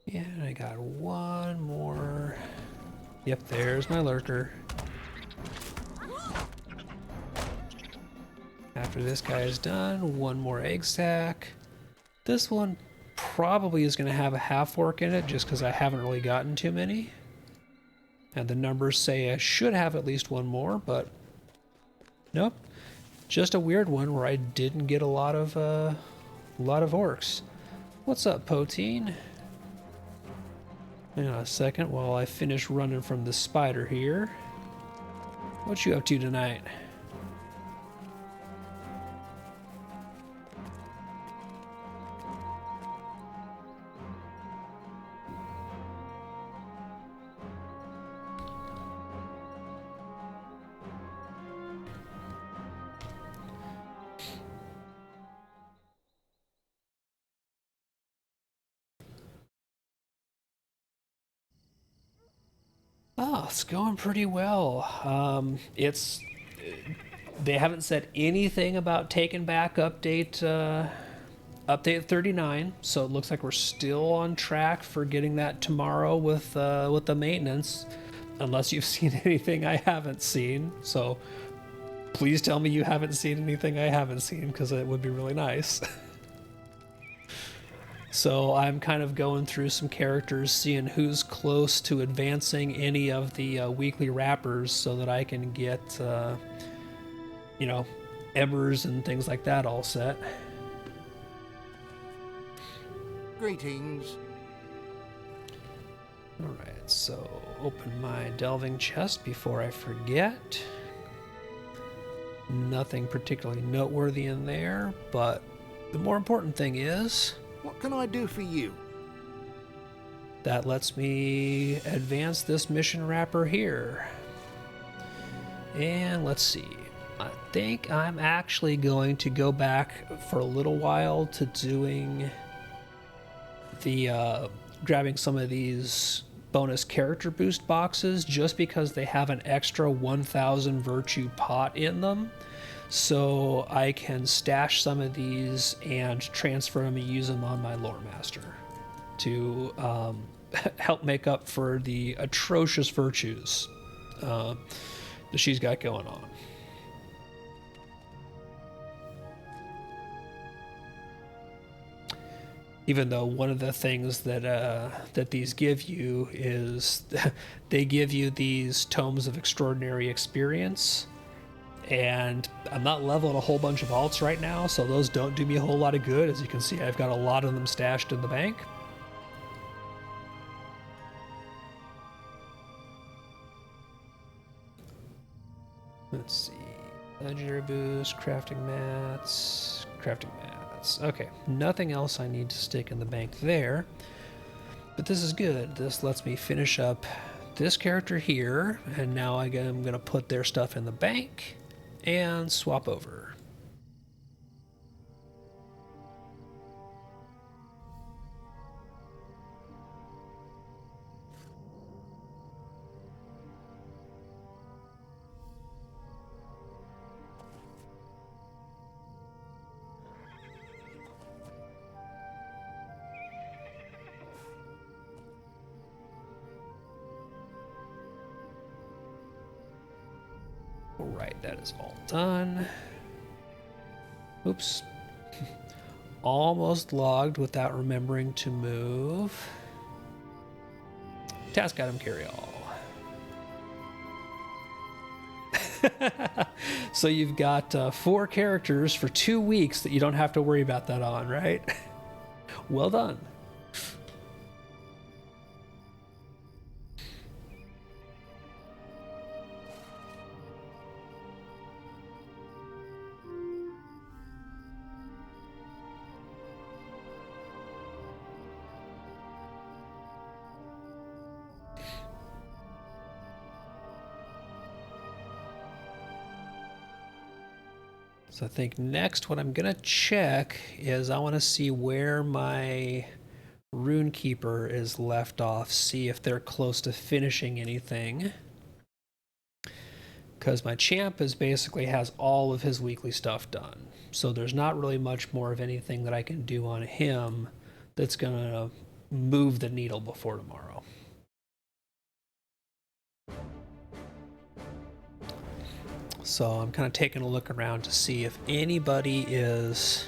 Yeah, and I got one more. Yep, there's my lurker. After this guy is done, one more egg sack. This one probably is going to have a half orc in it just because I haven't really gotten too many. And the numbers say I should have at least one more, but nope. Just a weird one where I didn't get a lot of orcs. What's up, Poteen? Hang on a second while I finish running from the spider here. What you up to tonight? Oh, it's going pretty well. They haven't said anything about taking back update 39, so it looks like we're still on track for getting that tomorrow with the maintenance, unless you've seen anything I haven't seen. So please tell me you haven't seen anything I haven't seen, because it would be really nice. So I'm kind of going through some characters, seeing who's close to advancing any of the weekly wrappers, so that I can get, you know, embers and things like that all set. Greetings. Alright, so open my delving chest before I forget. Nothing particularly noteworthy in there, but the more important thing is What can I do for you? that lets me advance this mission wrapper here. And let's see. I think I'm actually going to go back for a little while to doing the grabbing some of these bonus character boost boxes, just because they have an extra 1000 virtue pot in them, so I can stash some of these and transfer them and use them on my lore master to help make up for the atrocious virtues that she's got going on. Even though one of the things that that these give you is they give you these tomes of extraordinary experience, and I'm not leveling a whole bunch of alts right now, so those don't do me a whole lot of good. As you can see, I've got a lot of them stashed in the bank. Let's see. Legendary boost, crafting mats, Okay, nothing else I need to stick in the bank there. But this is good. This lets me finish up this character here, and now I'm going to put their stuff in the bank and swap over. Alright, that is all done. Oops. Almost logged without remembering to move. Task item carry all. So you've got 4 characters for 2 weeks that you don't have to worry about that on, right? Well done. So I think next what I'm going to check is I want to see where my Runekeeper is left off, see if they're close to finishing anything. Because my champ basically has all of his weekly stuff done. So there's not really much more of anything that I can do on him that's going to move the needle before tomorrow. So I'm kind of taking a look around to see if anybody is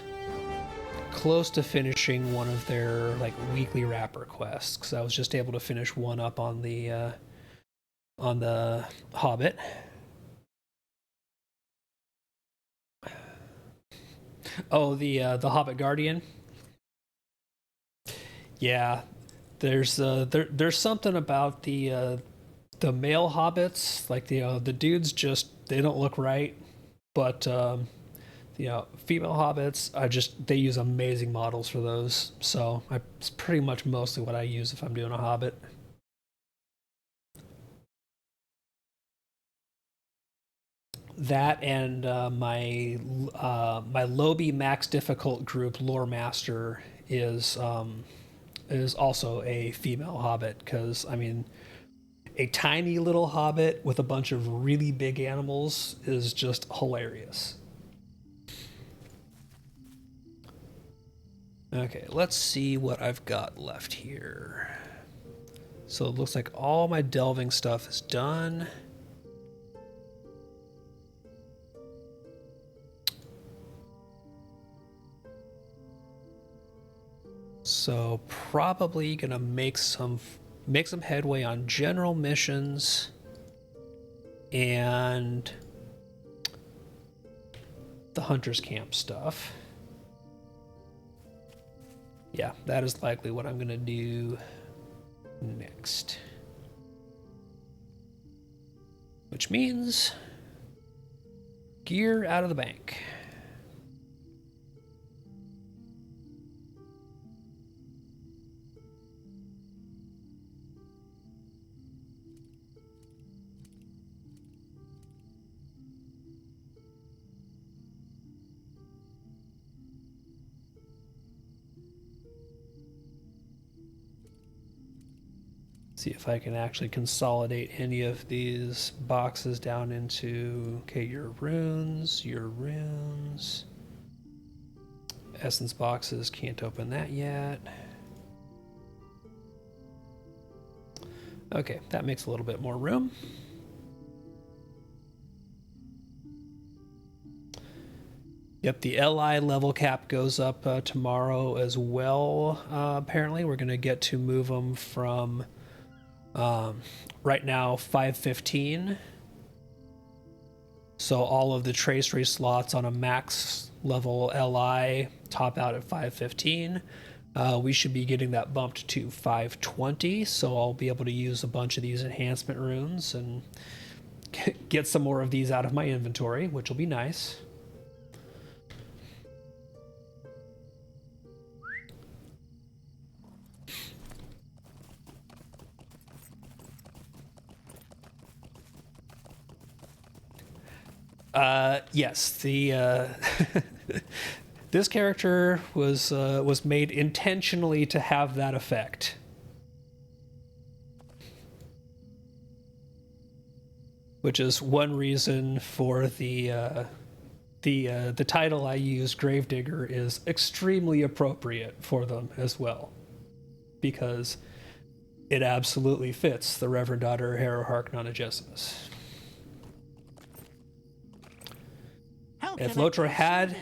close to finishing one of their like weekly wrapper quests, because I was just able to finish one up on the Hobbit. Oh, the Hobbit Guardian. Yeah, there's something about the male hobbits, like the dudes just they don't look right, but female hobbits they use amazing models for those. So it's pretty much mostly what I use if I'm doing a hobbit. That and my Lobby max difficult group lore master is also a female hobbit, because I mean a tiny little hobbit with a bunch of really big animals is just hilarious. Okay, let's see what I've got left here. So it looks like all my delving stuff is done. So probably gonna make some headway on general missions and the hunter's camp stuff. Yeah, that is likely what I'm gonna do next. Which means gear out of the bank. See if I can actually consolidate any of these boxes down into, okay, your runes. Essence boxes, can't open that yet. Okay, that makes a little bit more room. Yep, the LI level cap goes up tomorrow as well. Apparently, we're going to get to move them from right now 515. So all of the tracery slots on a max level LI top out at 515. We should be getting that bumped to 520, so I'll be able to use a bunch of these enhancement runes and get some more of these out of my inventory, which will be nice. Yes, the this character was made intentionally to have that effect, which is one reason for the title I use, Gravedigger, is extremely appropriate for them as well, because it absolutely fits the Reverend Daughter Harrow Harkonnen Agesimus. If Lotro had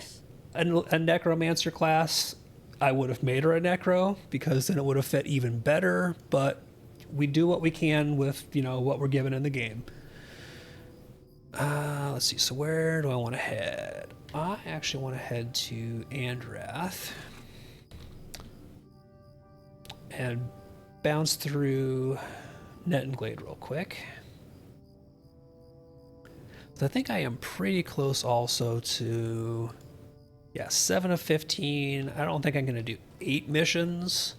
a necromancer class, I would have made her a necro, because then it would have fit even better, but we do what we can with, you know, what we're given in the game. Let's see, so where do I want to head? I actually want to head to Andrath and bounce through Net and Glade real quick. So I think I am pretty close also to, yeah, 7 of 15. I don't think I'm going to do 8 missions,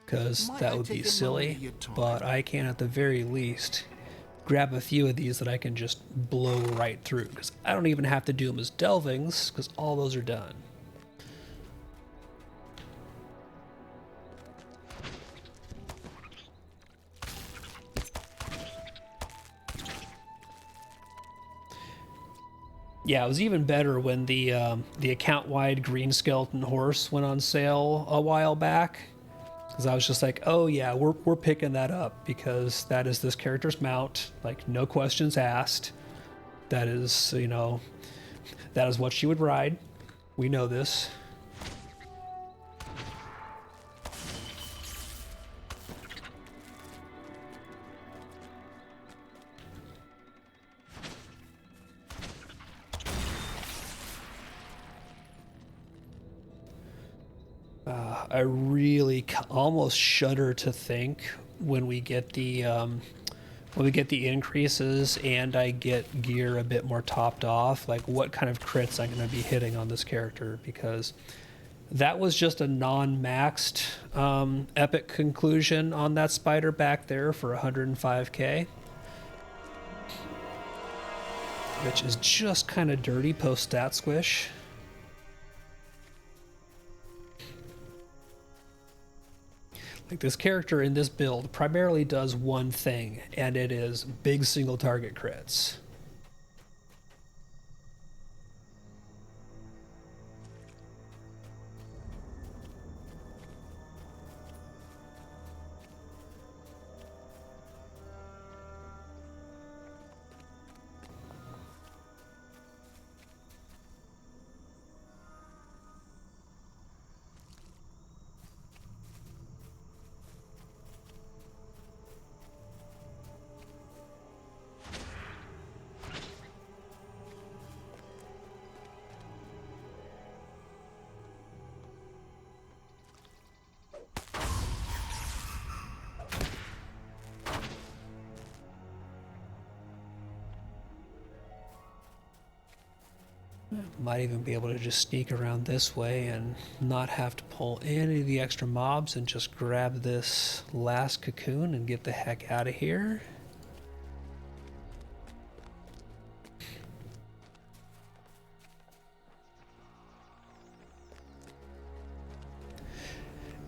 because that would be silly, but I can at the very least grab a few of these that I can just blow right through, because I don't even have to do them as delvings, because all those are done. Yeah, it was even better when the account-wide green skeleton horse went on sale a while back, because I was just like, oh yeah, we're picking that up, because that is this character's mount, like no questions asked. That is, you know, that is what she would ride. We know this. I really almost shudder to think when we get the increases and I get gear a bit more topped off, like what kind of crits I'm going to be hitting on this character, because that was just a non-maxed epic conclusion on that spider back there for 105k, which is just kind of dirty post stat squish. Like, this character in this build primarily does one thing, and it is big single target crits. Might even be able to just sneak around this way and not have to pull any of the extra mobs and just grab this last cocoon and get the heck out of here.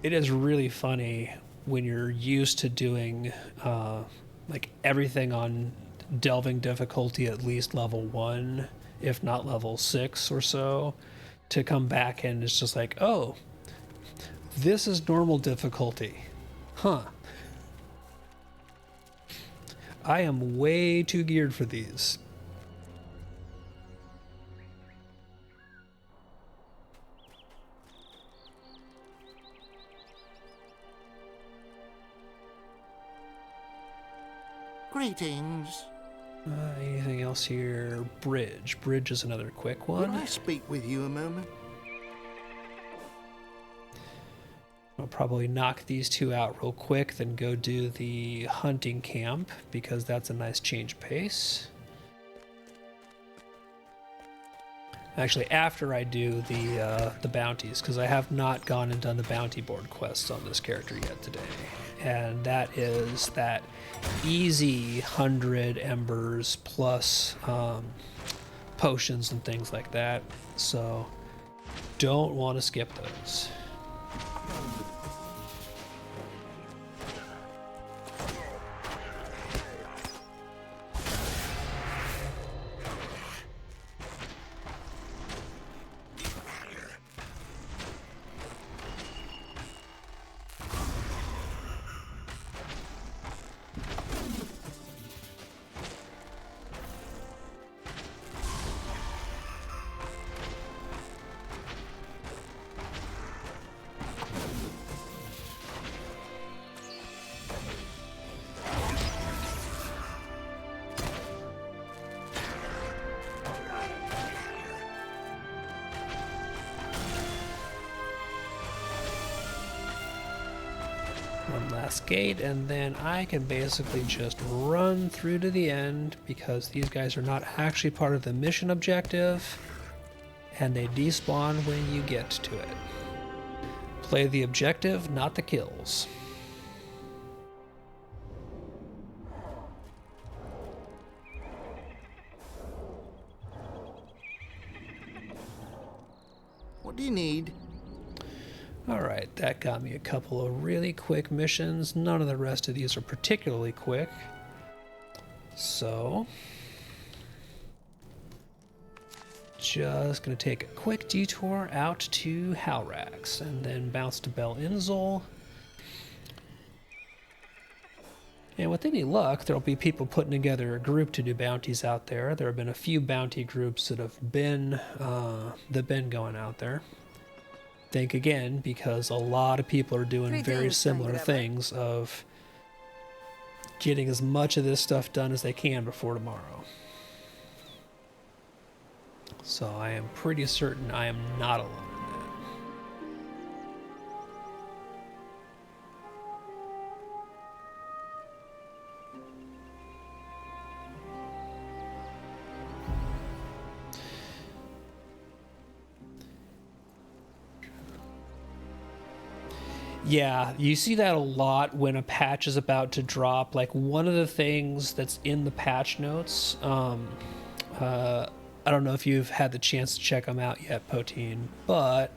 It is really funny when you're used to doing like everything on delving difficulty at least level 1, if not level 6 or so, to come back and it's just like, oh, this is normal difficulty. Huh. I am way too geared for these. Greetings. Anything else here? Bridge. Bridge is another quick one. Could I speak with you a moment? I'll probably knock these two out real quick, then go do the hunting camp, because that's a nice change of pace. Actually, after I do the bounties, because I have not gone and done the bounty board quests on this character yet today. And that is that easy 100 embers plus potions and things like that. So don't want to skip those. One last gate, and then I can basically just run through to the end, because these guys are not actually part of the mission objective, and they despawn when you get to it. Play the objective, not the kills. What do you need? Alright, that got me a couple of really quick missions. None of the rest of these are particularly quick. So, just going to take a quick detour out to Halrax, and then bounce to Bel Inzol. And with any luck, there'll be people putting together a group to do bounties out there. There have been a few bounty groups that have been going out there. Think again, because a lot of people are doing very similar things of getting as much of this stuff done as they can before tomorrow. So I am pretty certain I am not alone in that. Yeah, you see that a lot when a patch is about to drop. Like, one of the things that's in the patch notes, I don't know if you've had the chance to check them out yet, Poteen, but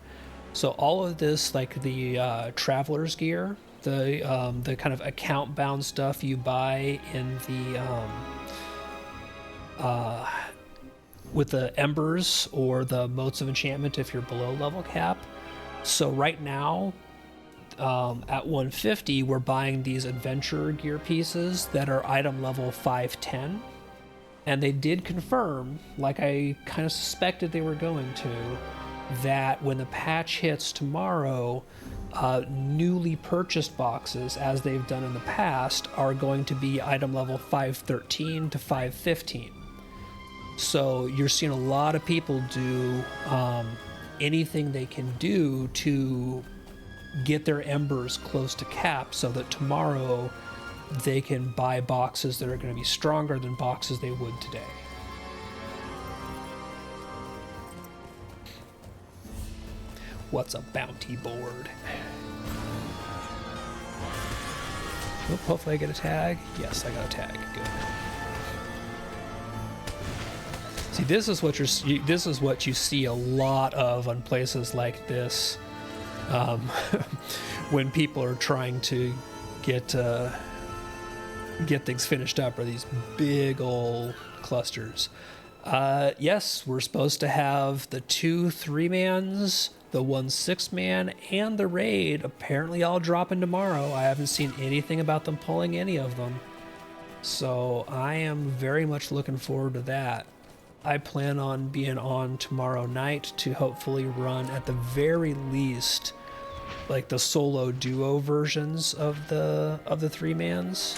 so all of this, like the traveler's gear, the kind of account bound stuff you buy in the with the embers or the motes of enchantment if you're below level cap. So right now, at 150, we're buying these adventure gear pieces that are item level 510. And they did confirm, like I kind of suspected they were going to, that when the patch hits tomorrow, newly purchased boxes, as they've done in the past, are going to be item level 513 to 515. So you're seeing a lot of people do anything they can do to get their embers close to cap so that tomorrow they can buy boxes that are going to be stronger than boxes they would today. What's a bounty board? Oop, hopefully I get a tag. Yes, I got a tag. Good. See, this is what you see a lot of on places like this, when people are trying to get things finished up, are these big old clusters. Yes, we're supposed to have the 2 3-mans, the 1 6-man, and the raid apparently all dropping tomorrow. I haven't seen anything about them pulling any of them, so I am very much looking forward to that. I plan on being on tomorrow night to hopefully run at the very least like the solo duo versions of the 3-mans.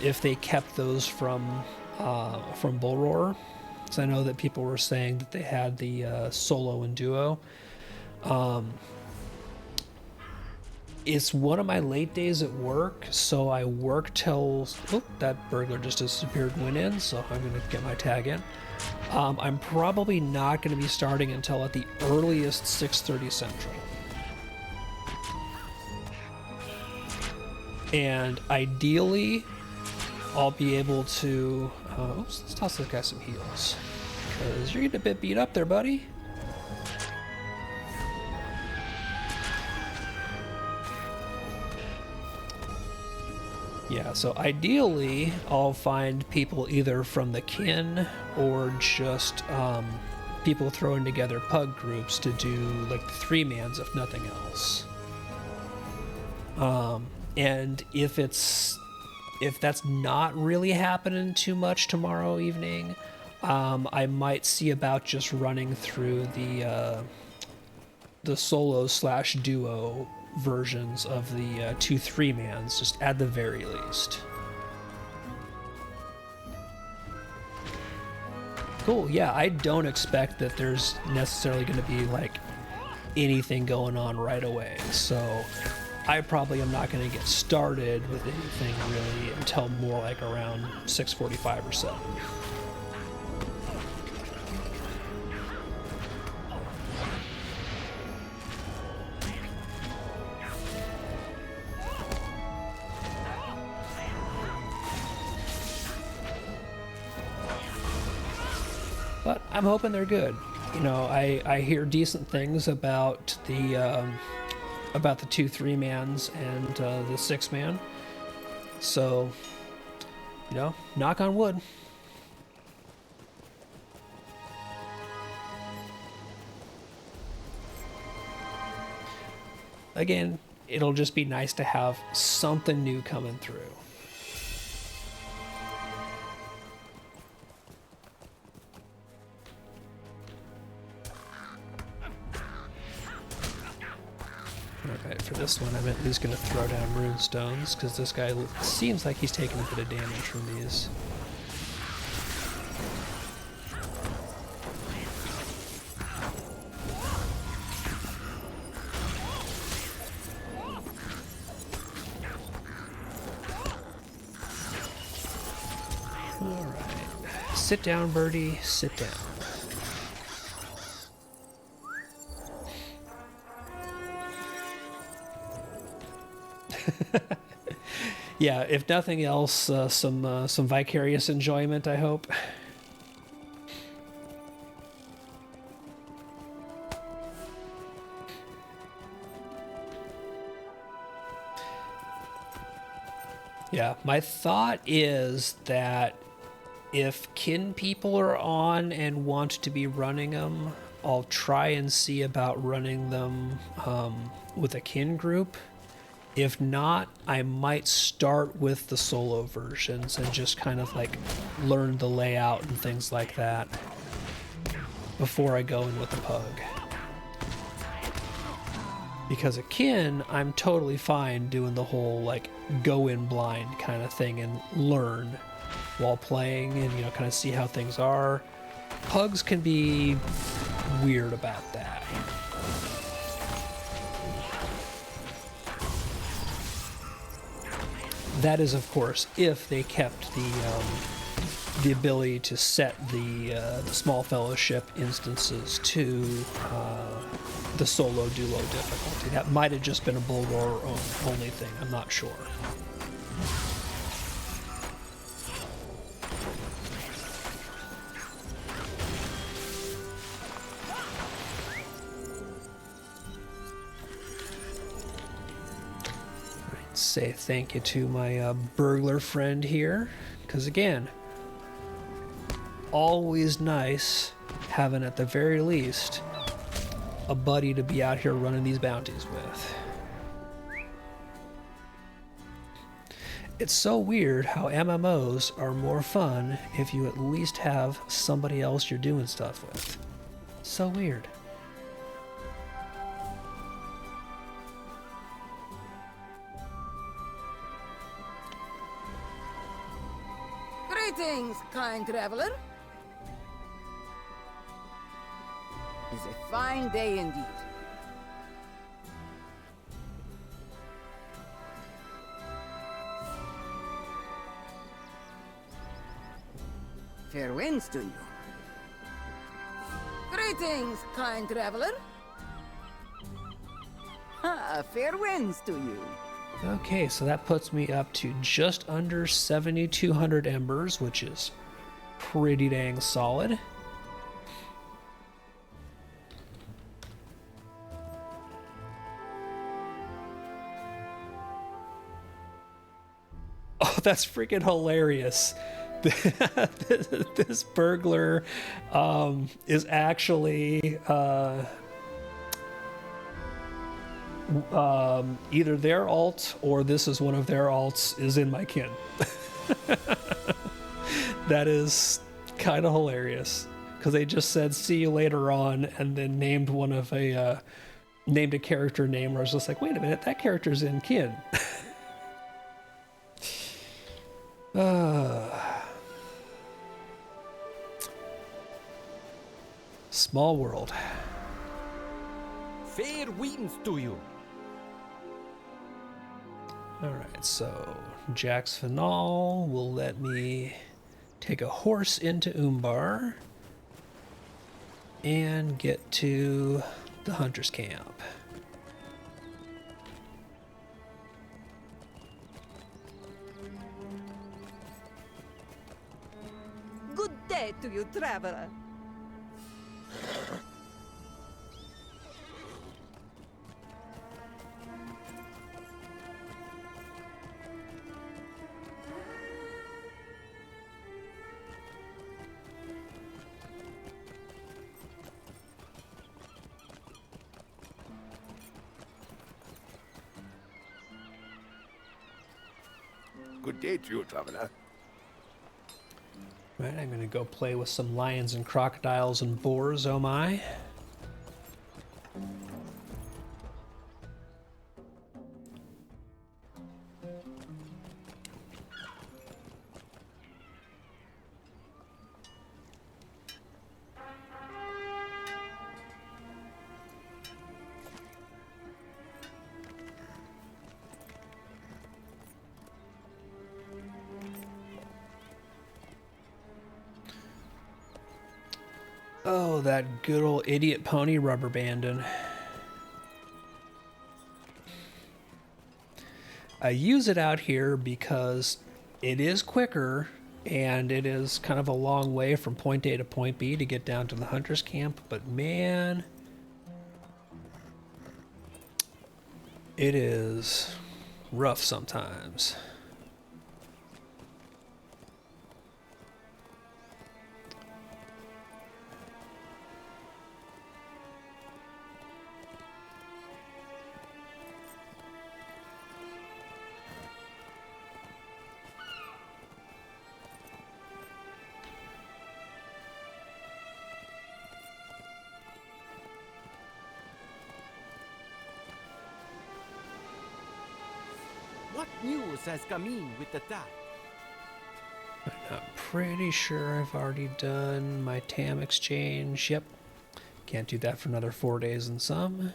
If they kept those from Bull Roar, because I know that people were saying that they had the solo and duo. It's one of my late days at work, so I work till... Oh, that burglar just disappeared and went in, so I'm going to get my tag in. I'm probably not going to be starting until at the earliest 6:30 Central. And ideally, I'll be able to... let's toss this guy some heals, because you're getting a bit beat up there, buddy. Yeah, so ideally, I'll find people either from the kin or just people throwing together pug groups to do like the 3-mans, if nothing else. And if that's not really happening too much tomorrow evening, I might see about just running through the solo/duo versions of the 2 3-mans, just at the very least. Cool, yeah, I don't expect that there's necessarily going to be like anything going on right away, so I probably am not going to get started with anything really until more like around 6:45 or so. But I'm hoping they're good. You know, I hear decent things about the 2 3-mans and the 6-man. So, you know, knock on wood. Again, it'll just be nice to have something new coming through. Alright, for this one, I'm at least going to throw down rune stones, because this guy seems like he's taking a bit of damage from these. Alright. Sit down, birdie. Sit down. Yeah, if nothing else, some vicarious enjoyment, I hope. Yeah, my thought is that if kin people are on and want to be running them, I'll try and see about running them with a kin group. If not, I might start with the solo versions and just kind of like learn the layout and things like that before I go in with the pug. Because a kin, I'm totally fine doing the whole like go in blind kind of thing and learn while playing and, you know, kind of see how things are. Pugs can be weird about that. That is, of course, if they kept the ability to set the small fellowship instances to the solo duo difficulty. That might have just been a Bulgor only thing. I'm not sure. Say thank you to my burglar friend here, because again, always nice having at the very least a buddy to be out here running these bounties with. It's so weird how MMOs are more fun if you at least have somebody else you're doing stuff with. So weird. Greetings, kind traveler. It's a fine day indeed. Fair winds to you. Greetings, kind traveler. Fair winds to you. Okay, so that puts me up to just under 7,200 embers, which is pretty dang solid. Oh, that's freaking hilarious. This burglar is actually either their alt or this is one of their alts is in my kin. That is kind of hilarious because they just said see you later on and then named one of named a character name where I was just like, wait a minute, that character's in kin. Small world. Fair winds to you. Alright, so Jack's Finale will let me take a horse into Umbar and get to the hunter's camp. Good day to you, traveler. Good day to you, traveler. Right, I'm gonna go play with some lions and crocodiles and boars, oh my. Oh, that good old idiot pony rubber banding. I use it out here because it is quicker and it is kind of a long way from point A to point B to get down to the hunter's camp, but man, it is rough sometimes. What news has come in with the tide? I'm pretty sure I've already done my TAM exchange. Yep. Can't do that for another 4 days and some.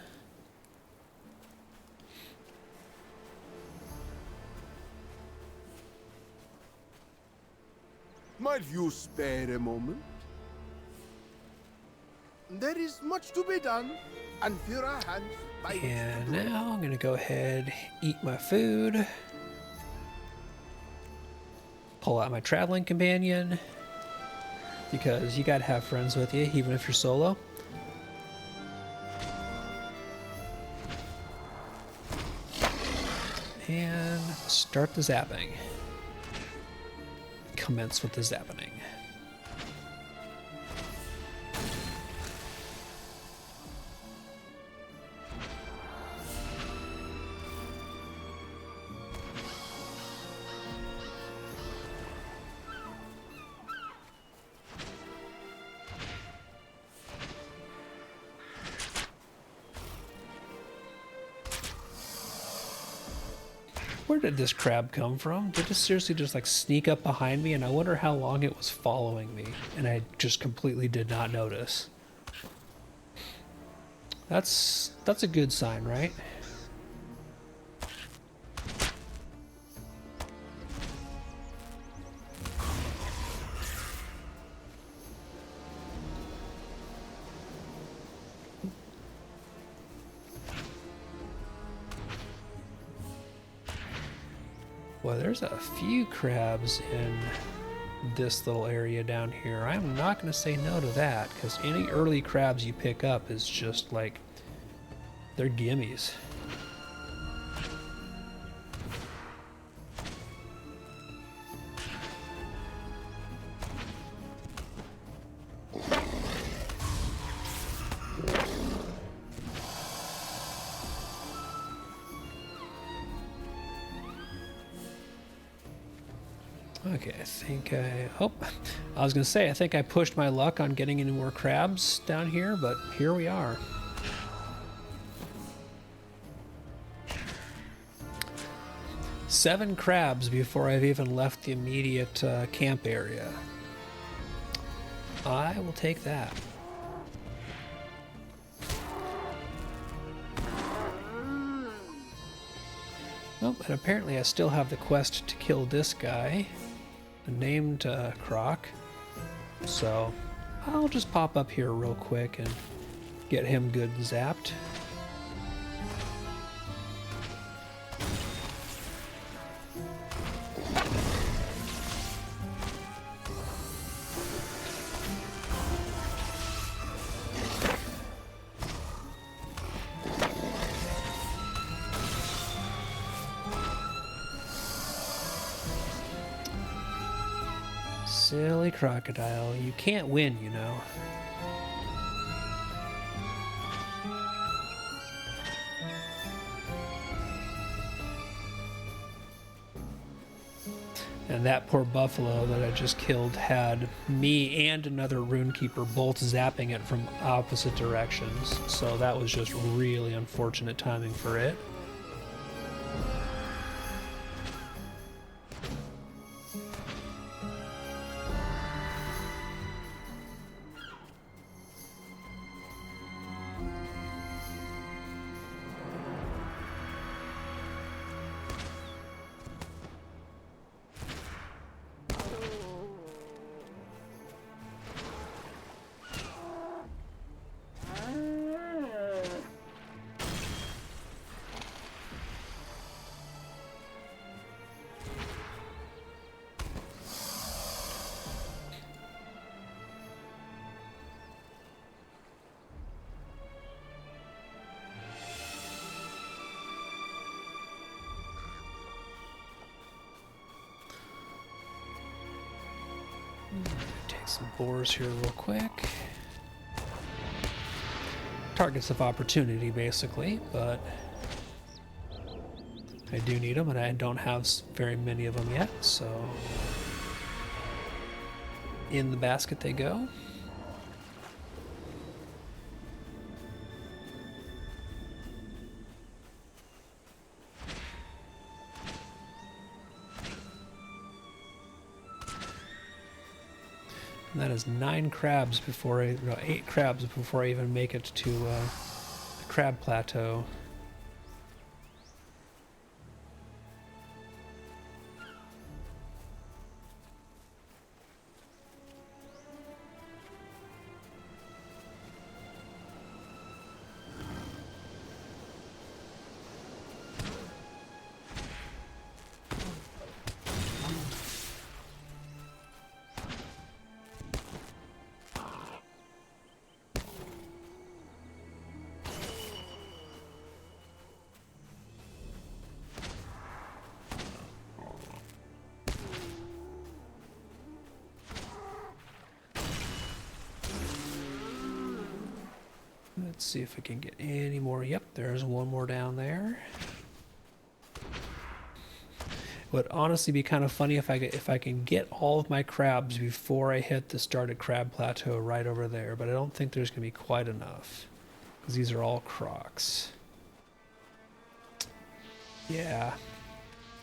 Might you spare a moment? There is much to be done, and there are hands by which to And do it. now I'm gonna go ahead, eat my food, pull out my traveling companion, because you gotta have friends with you, even if you're solo. And start the zapping. Commence with the zapping. Where did this crab come from? Did it seriously just like sneak up behind me? And I wonder how long it was following me. And I just completely did not notice. That's a good sign, right? Well, there's a few crabs in this little area down here. I'm not going to say no to that, because any early crabs you pick up is just like, they're gimmies. Okay, I think I was gonna say, I think I pushed my luck on getting any more crabs down here, but here we are. Seven crabs before I've even left the immediate camp area. I will take that. Oh, and apparently I still have the quest to kill this guy, named Croc. So I'll just pop up here real quick and get him good and zapped. Silly crocodile. You can't win, you know. And that poor buffalo that I just killed had me and another runekeeper both zapping it from opposite directions. So that was just really unfortunate timing for it. Take some boars here real quick. Targets of opportunity, basically, but I do need them, and I don't have very many of them yet, so in the basket they go. And that is 9 crabs before I, no, 8 crabs before I even make it to the crab plateau. Let's see if we can get any more. Yep, there's one more down there. Would honestly be kind of funny if I can get all of my crabs before I hit the started crab plateau right over there, but I don't think there's going to be quite enough because these are all crocs. Yeah,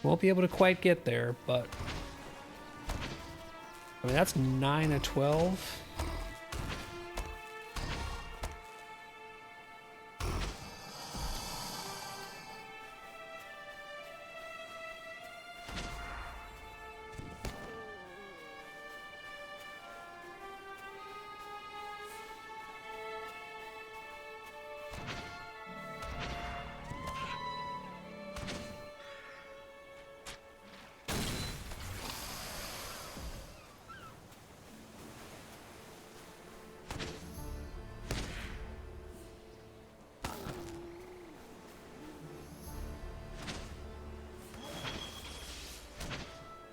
won't be able to quite get there, but I mean that's 9 of 12.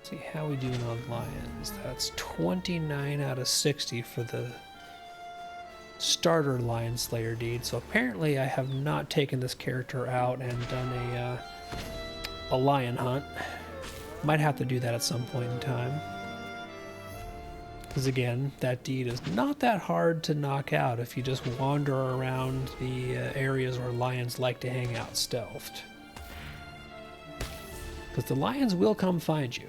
See how we doing on lions. That's 29 out of 60 for the starter lion slayer deed. So apparently I have not taken this character out and done a lion hunt. Might have to do that at some point in time. Because again, that deed is not that hard to knock out if you just wander around the areas where lions like to hang out stealthed. Because the lions will come find you.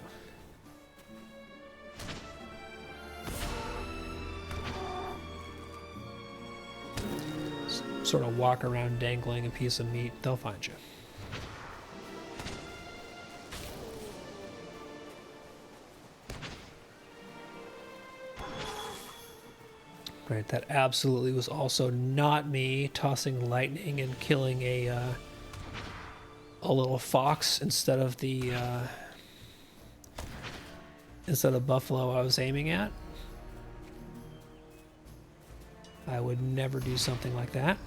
Sort of walk around dangling a piece of meat, they'll find you. Right, that absolutely was also not me tossing lightning and killing a little fox instead of the buffalo I was aiming at. I would never do something like that.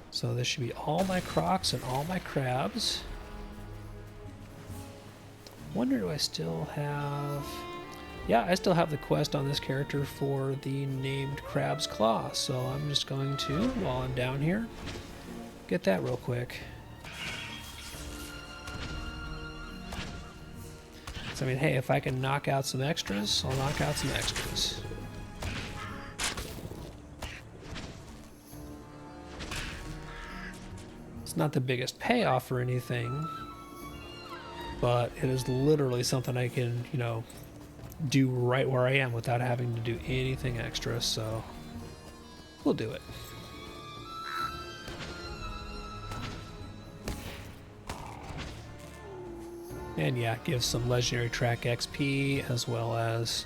So this should be all my crocs and all my crabs. Wonder, do I still have... Yeah, I still have the quest on this character for the named Crab's Claw. So I'm just going to, while I'm down here, get that real quick. So, I mean, hey, if I can knock out some extras, I'll knock out some extras. It's not the biggest payoff or anything, but it is literally something I can, you know, do right where I am without having to do anything extra, so we'll do it. And yeah, give some legendary track XP as well as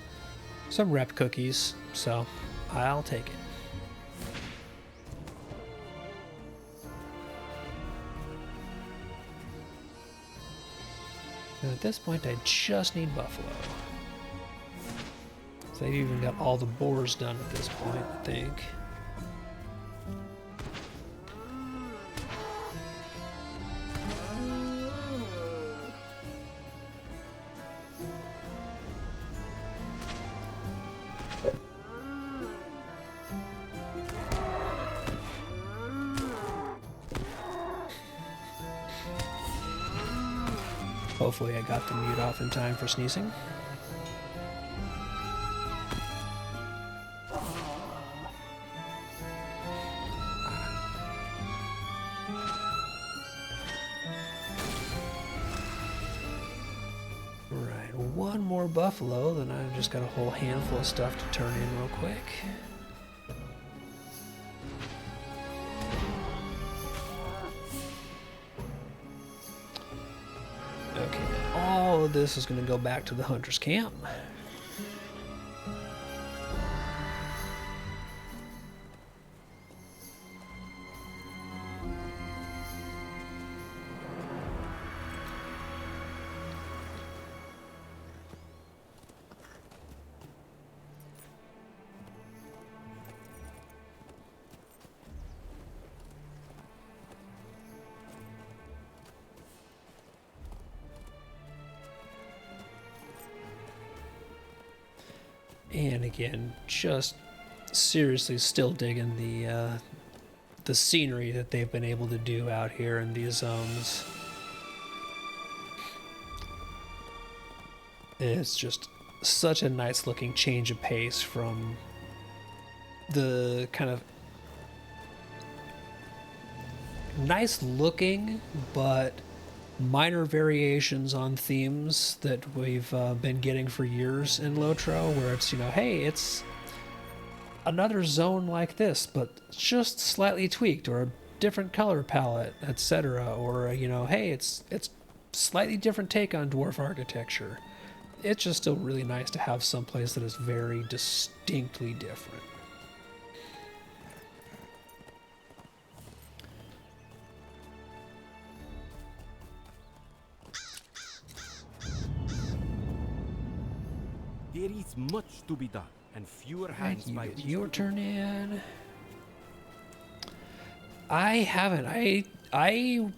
some rep cookies, so I'll take it. And at this point, I just need buffalo. So they've even got all the boars done at this point, I think. Hopefully I got the mute off in time for sneezing. one more buffalo, then I've just got a whole handful of stuff to turn in real quick. Okay, all of this is going to go back to the hunter's camp. And again, just seriously still digging the scenery that they've been able to do out here in these zones. It's just such a nice looking change of pace from the kind of nice looking but minor variations on themes that we've been getting for years in Lotro, where it's, you know, hey, it's another zone like this, but just slightly tweaked, or a different color palette, etc. Or, you know, hey, it's slightly different take on dwarf architecture. It's just still really nice to have some place that is very distinctly different. There is much to be done, and fewer hands Right, by you get which your to turn in. I haven't. I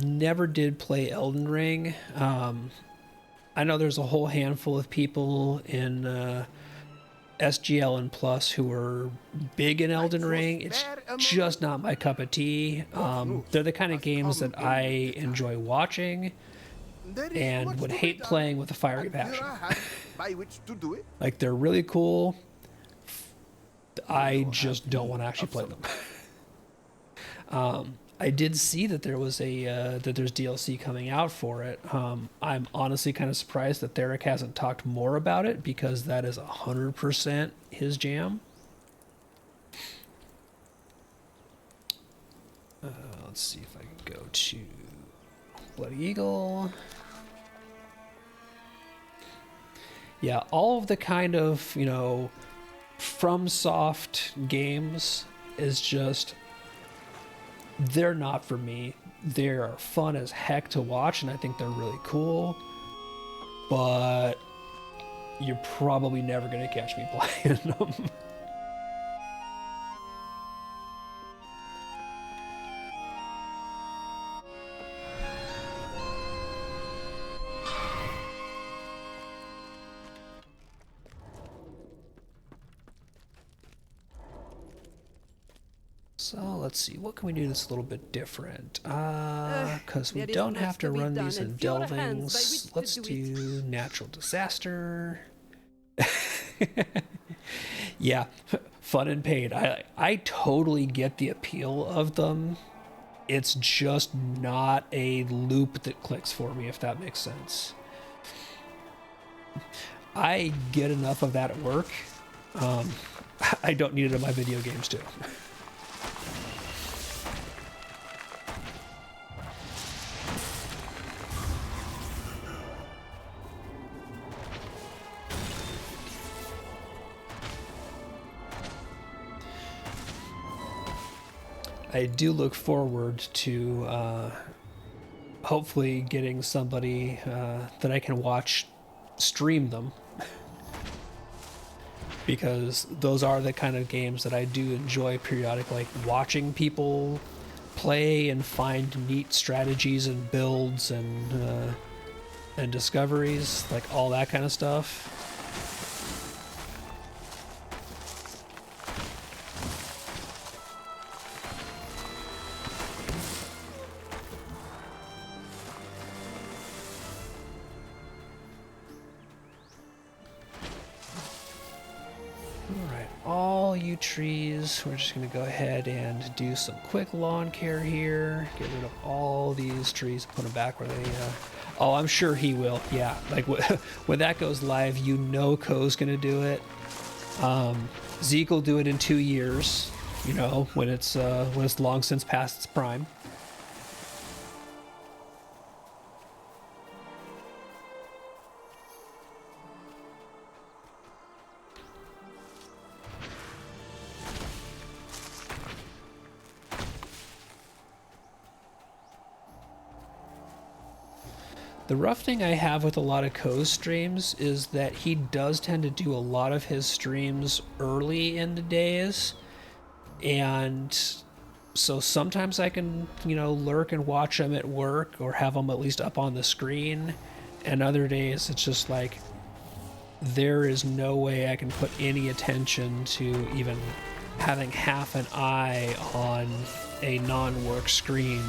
never did play Elden Ring. I know there's a whole handful of people in SGL and Plus who are big in Elden Ring. It's just not my cup of tea. They're the kind of games that I enjoy watching There is and much would to be hate done, playing with a fiery and fewer passion. hands by which to do it. Like, they're really cool. I just don't want to actually play them. I did see that there was that there's DLC coming out for it. I'm honestly kind of surprised that Theric hasn't talked more about it, because that is 100% his jam. Let's see if I can go to Bloody Eagle. Yeah, all of the kind of, you know, FromSoft games is just, they're not for me. They're fun as heck to watch, and I think they're really cool, but you're probably never going to catch me playing them. So let's see, what can we do that's a little bit different? Because we there is don't much have to to be run done these in and fewer hands by delvings. which to Let's do do natural disaster. Yeah, fun and pain. I totally get the appeal of them. It's just not a loop that clicks for me, if that makes sense. I get enough of that at work. I don't need it in my video games too. I do look forward to hopefully getting somebody that I can watch stream them, because those are the kind of games that I do enjoy periodically, like watching people play and find neat strategies and builds and discoveries, like all that kind of stuff. Alright, all you trees, we're just going to go ahead and do some quick lawn care here. Get rid of all these trees, put them back where they... Oh, I'm sure he will. Yeah, like when that goes live, you know Ko's gonna do it. Zeke will do it in 2 years. You know, when it's long since past its prime. The rough thing I have with a lot of Ko's streams is that he does tend to do a lot of his streams early in the days. And so sometimes I can, you know, lurk and watch him at work or have him at least up on the screen. And other days it's just like, there is no way I can put any attention to even having half an eye on a non-work screen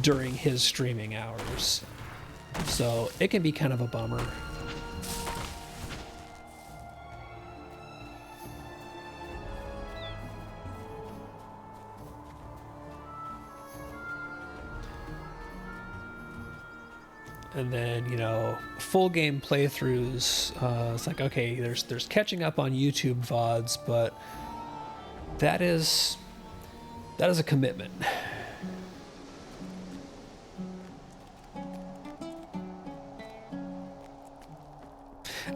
during his streaming hours. So it can be kind of a bummer. And then, you know, full game playthroughs, it's like, okay, there's catching up on YouTube VODs, but that is a commitment.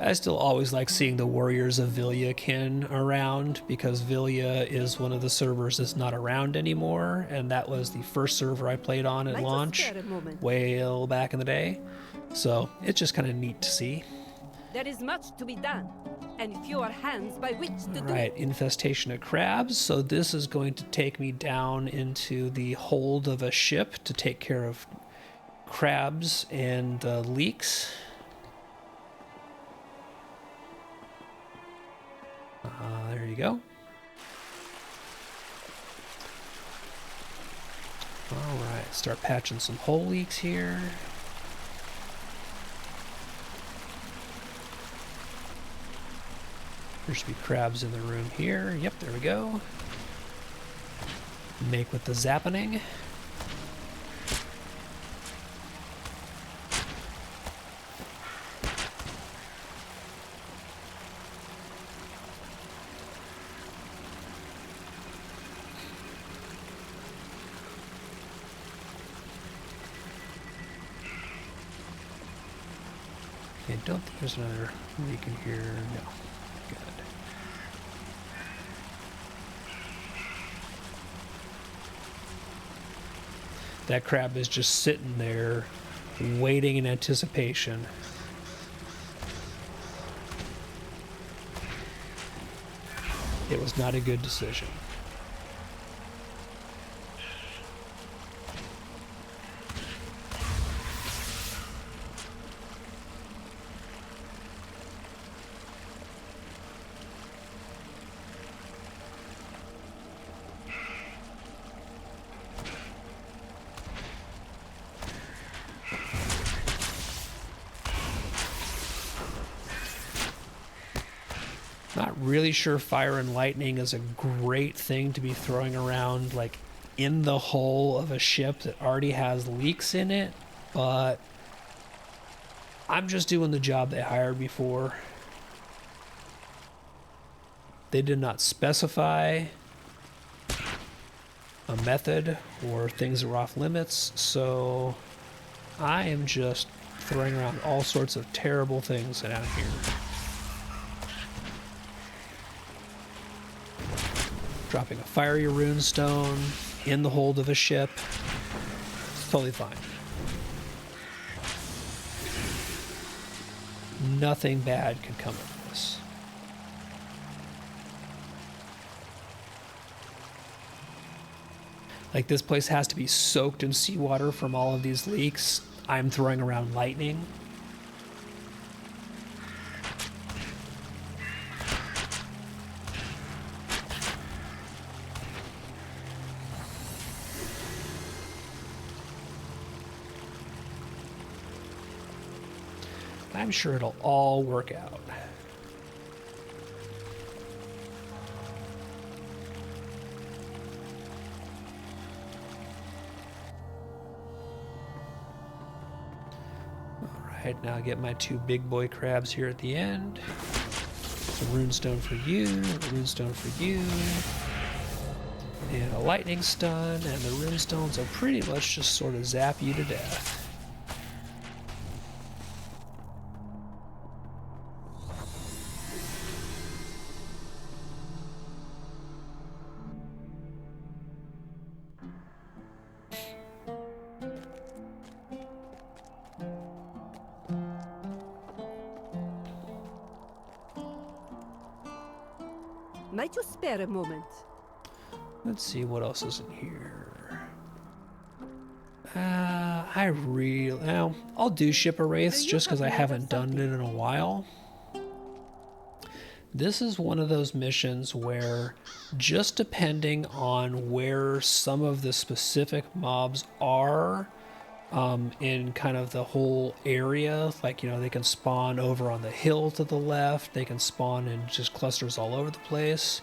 I still always like seeing the Warriors of Vilyakin around, because Vilya is one of the servers that's not around anymore, and that was the first server I played on at Let us launch, spare a moment. way back in the day. So it's just kind of neat to see. There is much to be done, and fewer hands by which to do Right, it. infestation of crabs. So this is going to take me down into the hold of a ship to take care of crabs and leaks. There you go. All right, start patching some hole leaks here. There should be crabs in the room here. Yep, there we go. Make with the zappening. I don't think there's another leak in here. No. Good. That crab is just sitting there, waiting in anticipation. It was not a good decision. Not really sure fire and lightning is a great thing to be throwing around like in the hull of a ship that already has leaks in it, but I'm just doing the job they hired me for. They did not specify a method or things that were off limits, so I am just throwing around all sorts of terrible things down here. Dropping a fiery runestone in the hold of a ship. It's totally fine. Nothing bad can come of this. Like, this place has to be soaked in seawater from all of these leaks. I'm throwing around lightning. I'm sure it'll all work out. Alright, now I get my 2 big boy crabs here at the end. A runestone for you, a runestone for you, and a lightning stun, and the runestones will pretty much just sort of zap you to death. Might you spare a moment? Let's see what else is in here. I'll do ship a wraiths just because I haven't done it in a while. This is one of those missions where, just depending on where some of the specific mobs are in kind of the whole area, like, you know, they can spawn over on the hill to the left, they can spawn in just clusters all over the place.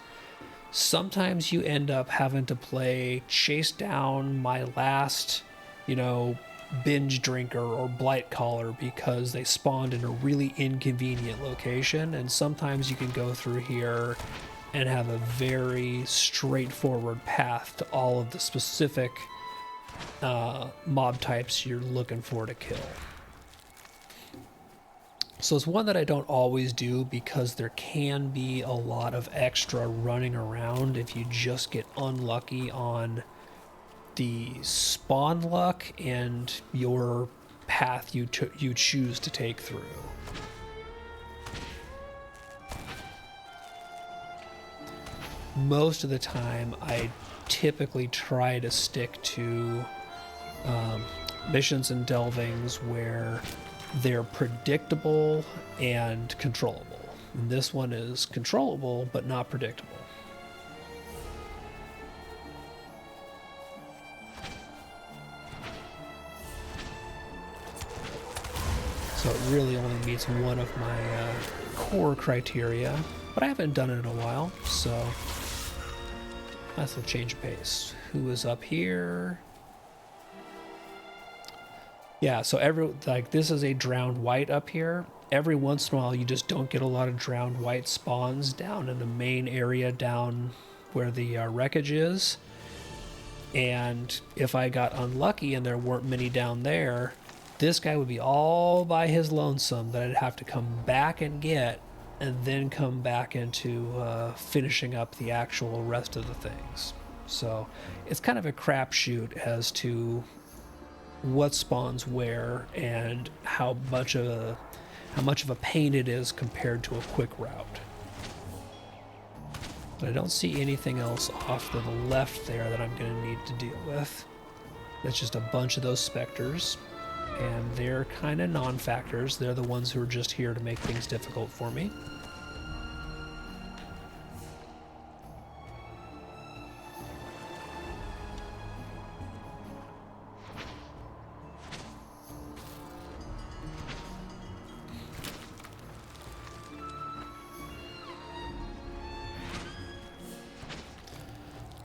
Sometimes you end up having to chase down my last, you know, binge drinker or blight caller because they spawned in a really inconvenient location, and sometimes you can go through here and have a very straightforward path to all of the specific mob types you're looking for to kill. So it's one that I don't always do because there can be a lot of extra running around if you just get unlucky on the spawn luck and your path you choose to take through. Most of the time, I typically try to stick to missions and delvings where they're predictable and controllable. And this one is controllable but not predictable. So it really only meets one of my core criteria, but I haven't done it in a while, so nice little change of pace. Who is up here? Yeah, so this is a drowned white up here. Every once in a while, you just don't get a lot of drowned white spawns down in the main area down where the wreckage is. And if I got unlucky and there weren't many down there, this guy would be all by his lonesome that I'd have to come back and get, and then come back into finishing up the actual rest of the things. So it's kind of a crapshoot as to what spawns where and how much of a pain it is compared to a quick route. But I don't see anything else off to the left there that I'm going to need to deal with. It's just a bunch of those specters, and they're kind of non-factors. They're the ones who are just here to make things difficult for me.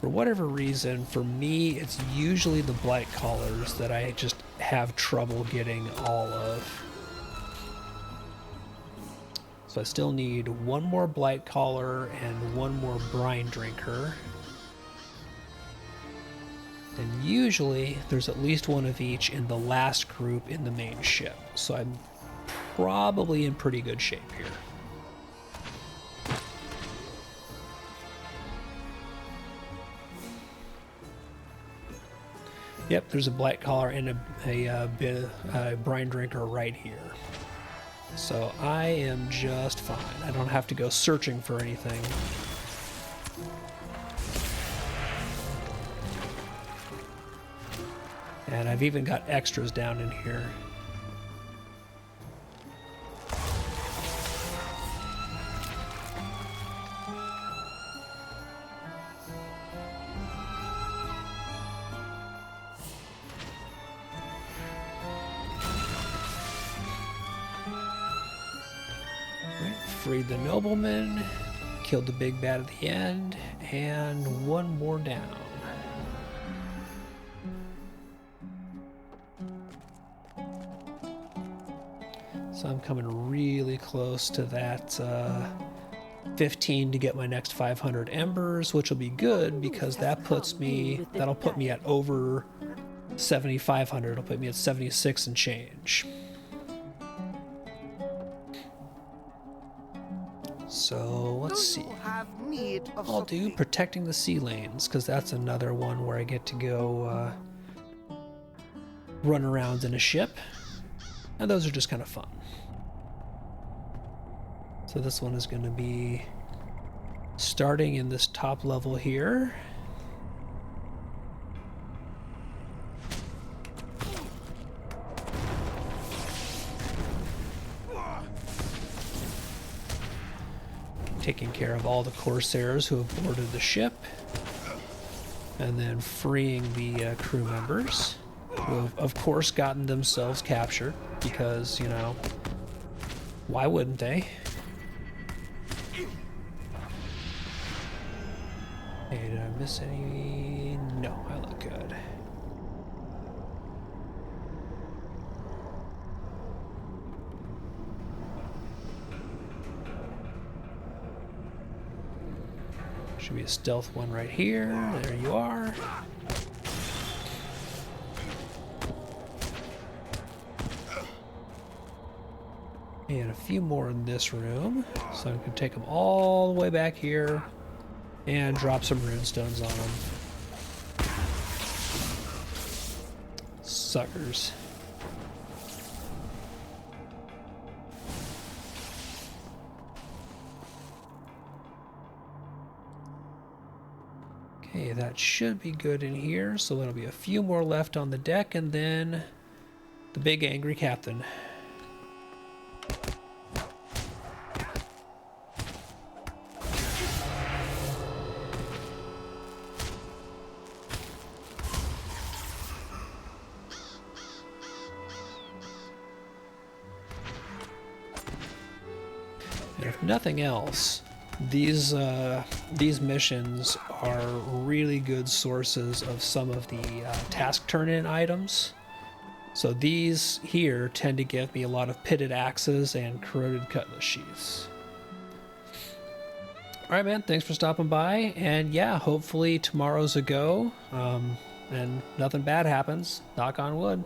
For whatever reason, for me, it's usually the blight callers that I just have trouble getting all of. So I still need one more blight caller and one more brine drinker. And usually there's at least one of each in the last group in the main ship. So I'm probably in pretty good shape here. Yep, there's a blight collar and a brine drinker right here. So I am just fine. I don't have to go searching for anything. And I've even got extras down in here. Freed the nobleman, killed the big bad at the end, and one more down. So I'm coming really close to that 15 to get my next 500 embers, which will be good because that puts me, that'll put me at over 7,500. It'll put me at 76 and change. So let's see. You have need of I'll do something. protecting the sea lanes because that's another one where I get to go run around in a ship, and those are just kind of fun. So this one is going to be starting in this top level here. Taking care of all the Corsairs who have boarded the ship, and then freeing the crew members who have, of course, gotten themselves captured because, you know, why wouldn't they? Hey, did I miss any? No, I look good. Should be a stealth one right here. There you are. And a few more in this room. So I can take them all the way back here and drop some runestones on them. Suckers. Okay, that should be good in here. So there'll be a few more left on the deck, and then the big angry captain. And if nothing else, these missions are really good sources of some of the task turn-in items. So these here tend to give me a lot of pitted axes and corroded cutlass sheaths. All right, man, thanks for stopping by. And yeah, hopefully tomorrow's a go and nothing bad happens. Knock on wood.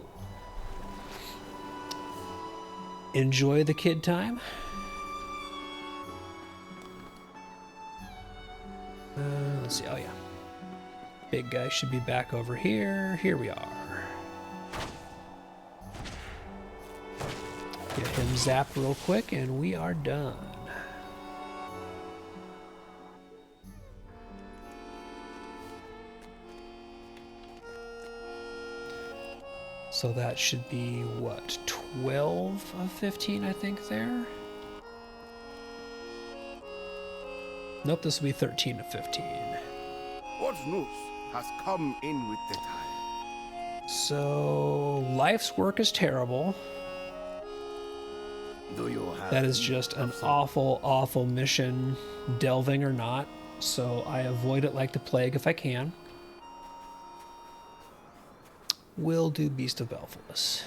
Enjoy the kid time. Let's see. Oh, yeah. Big guy should be back over here. Here we are. Get him zapped real quick, and we are done. So that should be, what, 12 of 15, I think, there? Nope, this will be 13 of 15. What news has come in with the tide? So, life's work is terrible. Do you have That is need just of an something? awful, awful mission, delving or not. So I avoid it like the plague if I can. Will do Beast of Belfast.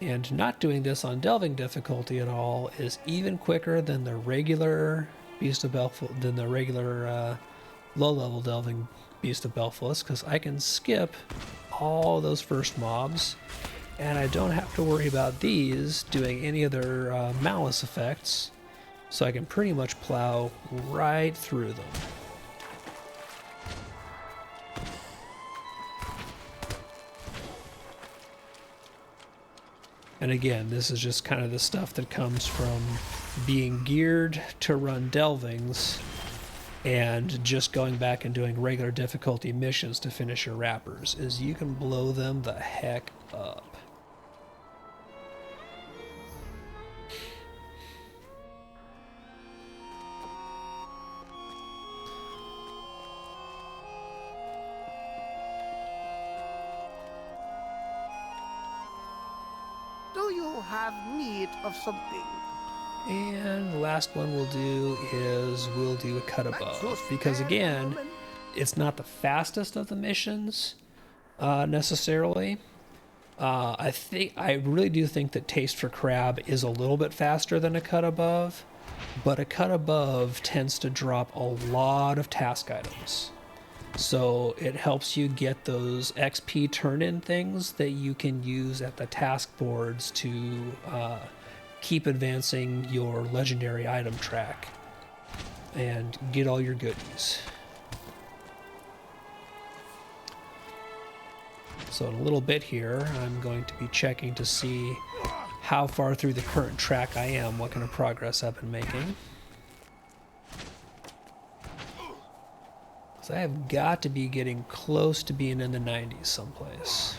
And not doing this on delving difficulty at all is even quicker than the regular Beast of Belfast, than the regular low-level delving Beast of Belfast, because I can skip all those first mobs, and I don't have to worry about these doing any other malice effects, so I can pretty much plow right through them. And again, this is just kind of the stuff that comes from being geared to run delvings and just going back and doing regular difficulty missions to finish your wrappers, is you can blow them the heck up. Do you have need of something? And the last one we'll do is we'll do a cut above, because again, it's not the fastest of the missions necessarily, I really do think that Taste for Crab is a little bit faster than a Cut Above, but a Cut Above tends to drop a lot of task items. So it helps you get those XP turn-in things that you can use at the task boards to keep advancing your legendary item track and get all your goodies. So in a little bit here, I'm going to be checking to see how far through the current track I am, what kind of progress I've been making. So I have got to be getting close to being in the 90s someplace.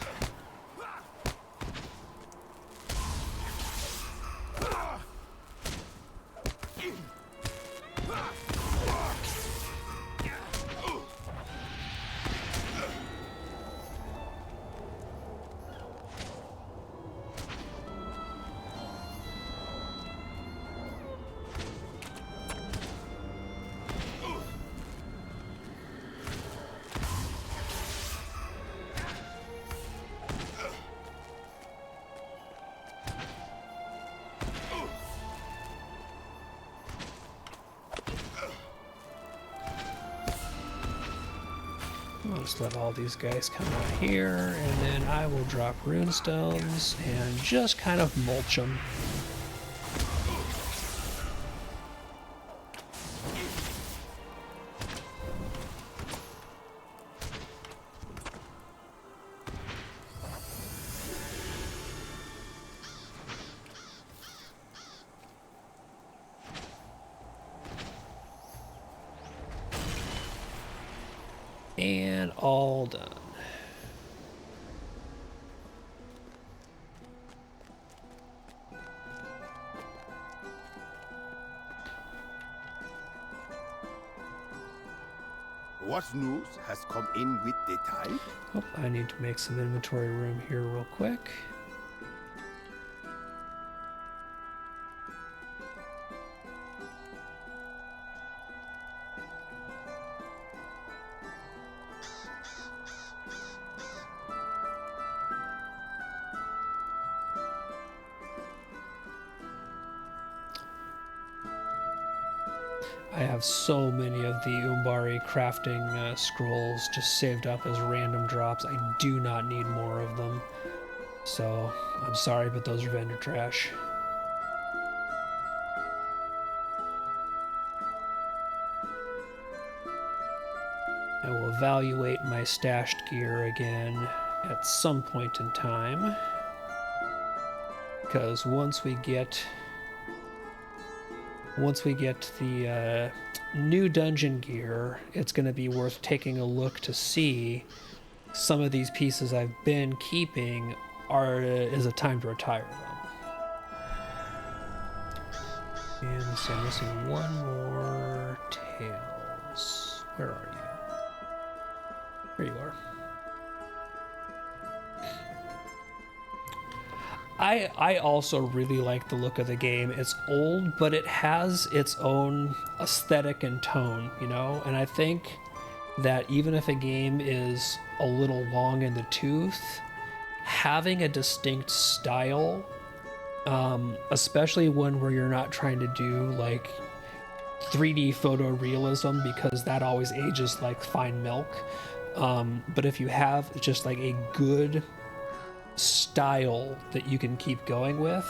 I'll just let all these guys come out here, and then I will drop runestones and just kind of mulch them. And all done. What news has come in with the tide? Oh, I need to make some inventory room here real quick. I have so many of the Umbari crafting scrolls just saved up as random drops. I do not need more of them. So, I'm sorry, but those are vendor trash. I will evaluate my stashed gear again at some point in time. Because once we get the new dungeon gear, it's going to be worth taking a look to see some of these pieces I've been keeping is it time to retire them. And let's see, I'm missing one more Tails. Where are you? There you are. I also really like the look of the game. It's old, but it has its own aesthetic and tone, you know? And I think that even if a game is a little long in the tooth, having a distinct style, especially one where you're not trying to do like 3D photorealism, because that always ages like fine milk. But if you have just like a good style that you can keep going with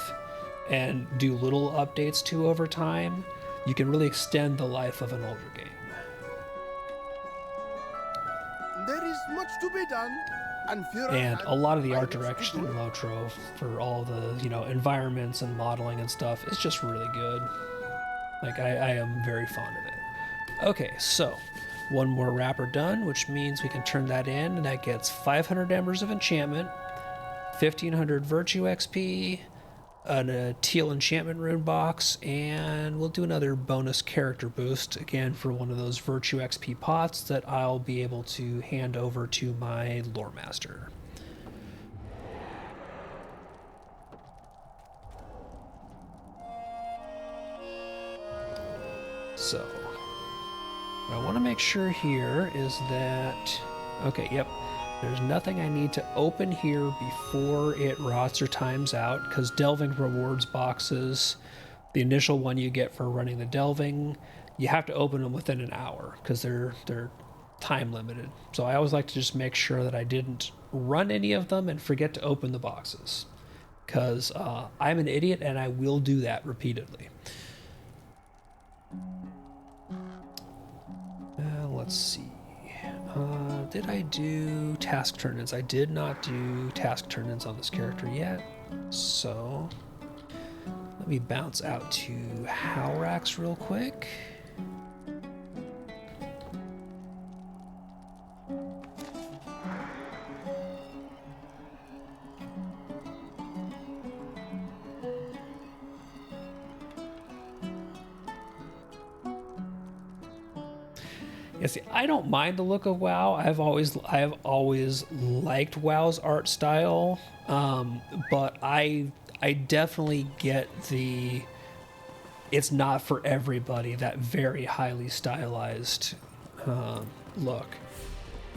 and do little updates to over time, you can really extend the life of an older game. There is much to be done, And a lot of the art direction in Lotro for all the, you know, environments and modeling and stuff is just really good. Like, I am very fond of it. Okay, so one more wrapper done, which means we can turn that in, and that gets 500 Embers of Enchantment, 1500 Virtue XP, a teal enchantment rune box, and we'll do another bonus character boost, again for one of those Virtue XP pots that I'll be able to hand over to my lore master. So, what I want to make sure here is that, okay, yep, There's nothing I need to open here before it rots or times out, because delving rewards boxes, the initial one you get for running the delving, you have to open them within an hour because they're time limited. So I always like to just make sure that I didn't run any of them and forget to open the boxes, because I'm an idiot and I will do that repeatedly. Let's see. Did I do task turn-ins? I did not do task turn-ins on this character yet. So let me bounce out to Howrax real quick. Yeah, see, I don't mind the look of WoW. I have always liked WoW's art style, but I definitely get the it's not for everybody, that very highly stylized look.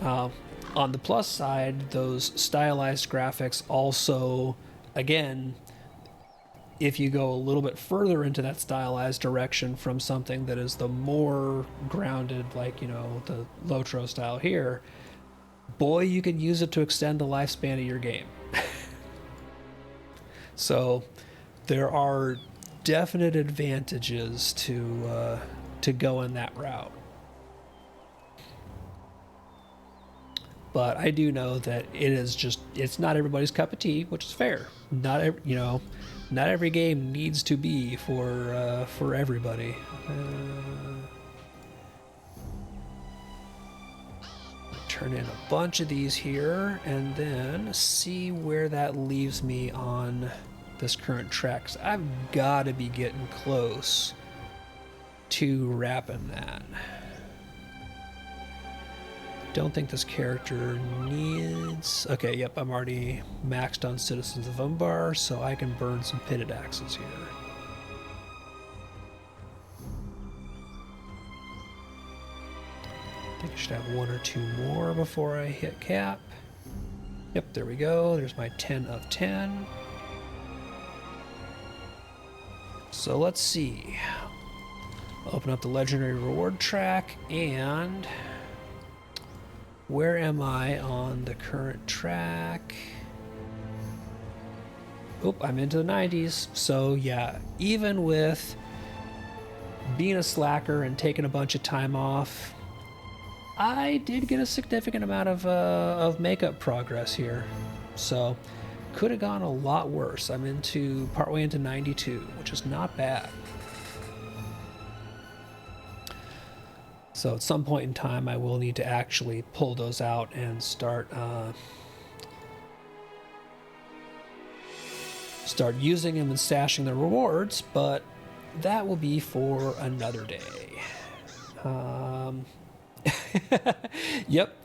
On the plus side, those stylized graphics also, again, if you go a little bit further into that stylized direction from something that is the more grounded, like, you know, the Lotro style here, boy, you can use it to extend the lifespan of your game. So there are definite advantages to go in that route. But I do know that it's not everybody's cup of tea, which is fair. Not every game needs to be for everybody. Turn in a bunch of these here and then see where that leaves me on this current track. 'Cause I've got to be getting close to wrapping that. Don't think this character needs... Okay, yep, I'm already maxed on Citizens of Umbar, so I can burn some pitted axes here. I think I should have one or two more before I hit cap. Yep, there we go. There's my 10 of 10. So let's see. Open up the legendary reward track, and where am I on the current track? Oop, I'm into the 90s. So yeah, even with being a slacker and taking a bunch of time off, I did get a significant amount of makeup progress here. So could have gone a lot worse. I'm partway into 92, which is not bad. So at some point in time, I will need to actually pull those out and start using them and stashing the rewards, but that will be for another day. Yep,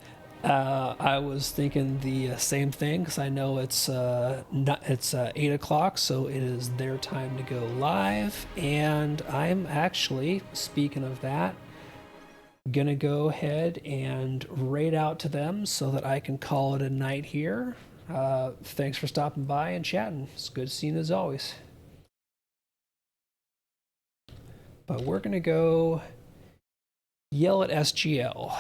I was thinking the same thing, because I know it's 8 o'clock, so it is their time to go live, and I'm actually, speaking of that, gonna go ahead and raid out to them so that I can call it a night here. Thanks for stopping by and chatting. It's good seeing you as always. But we're gonna go yell at SGL.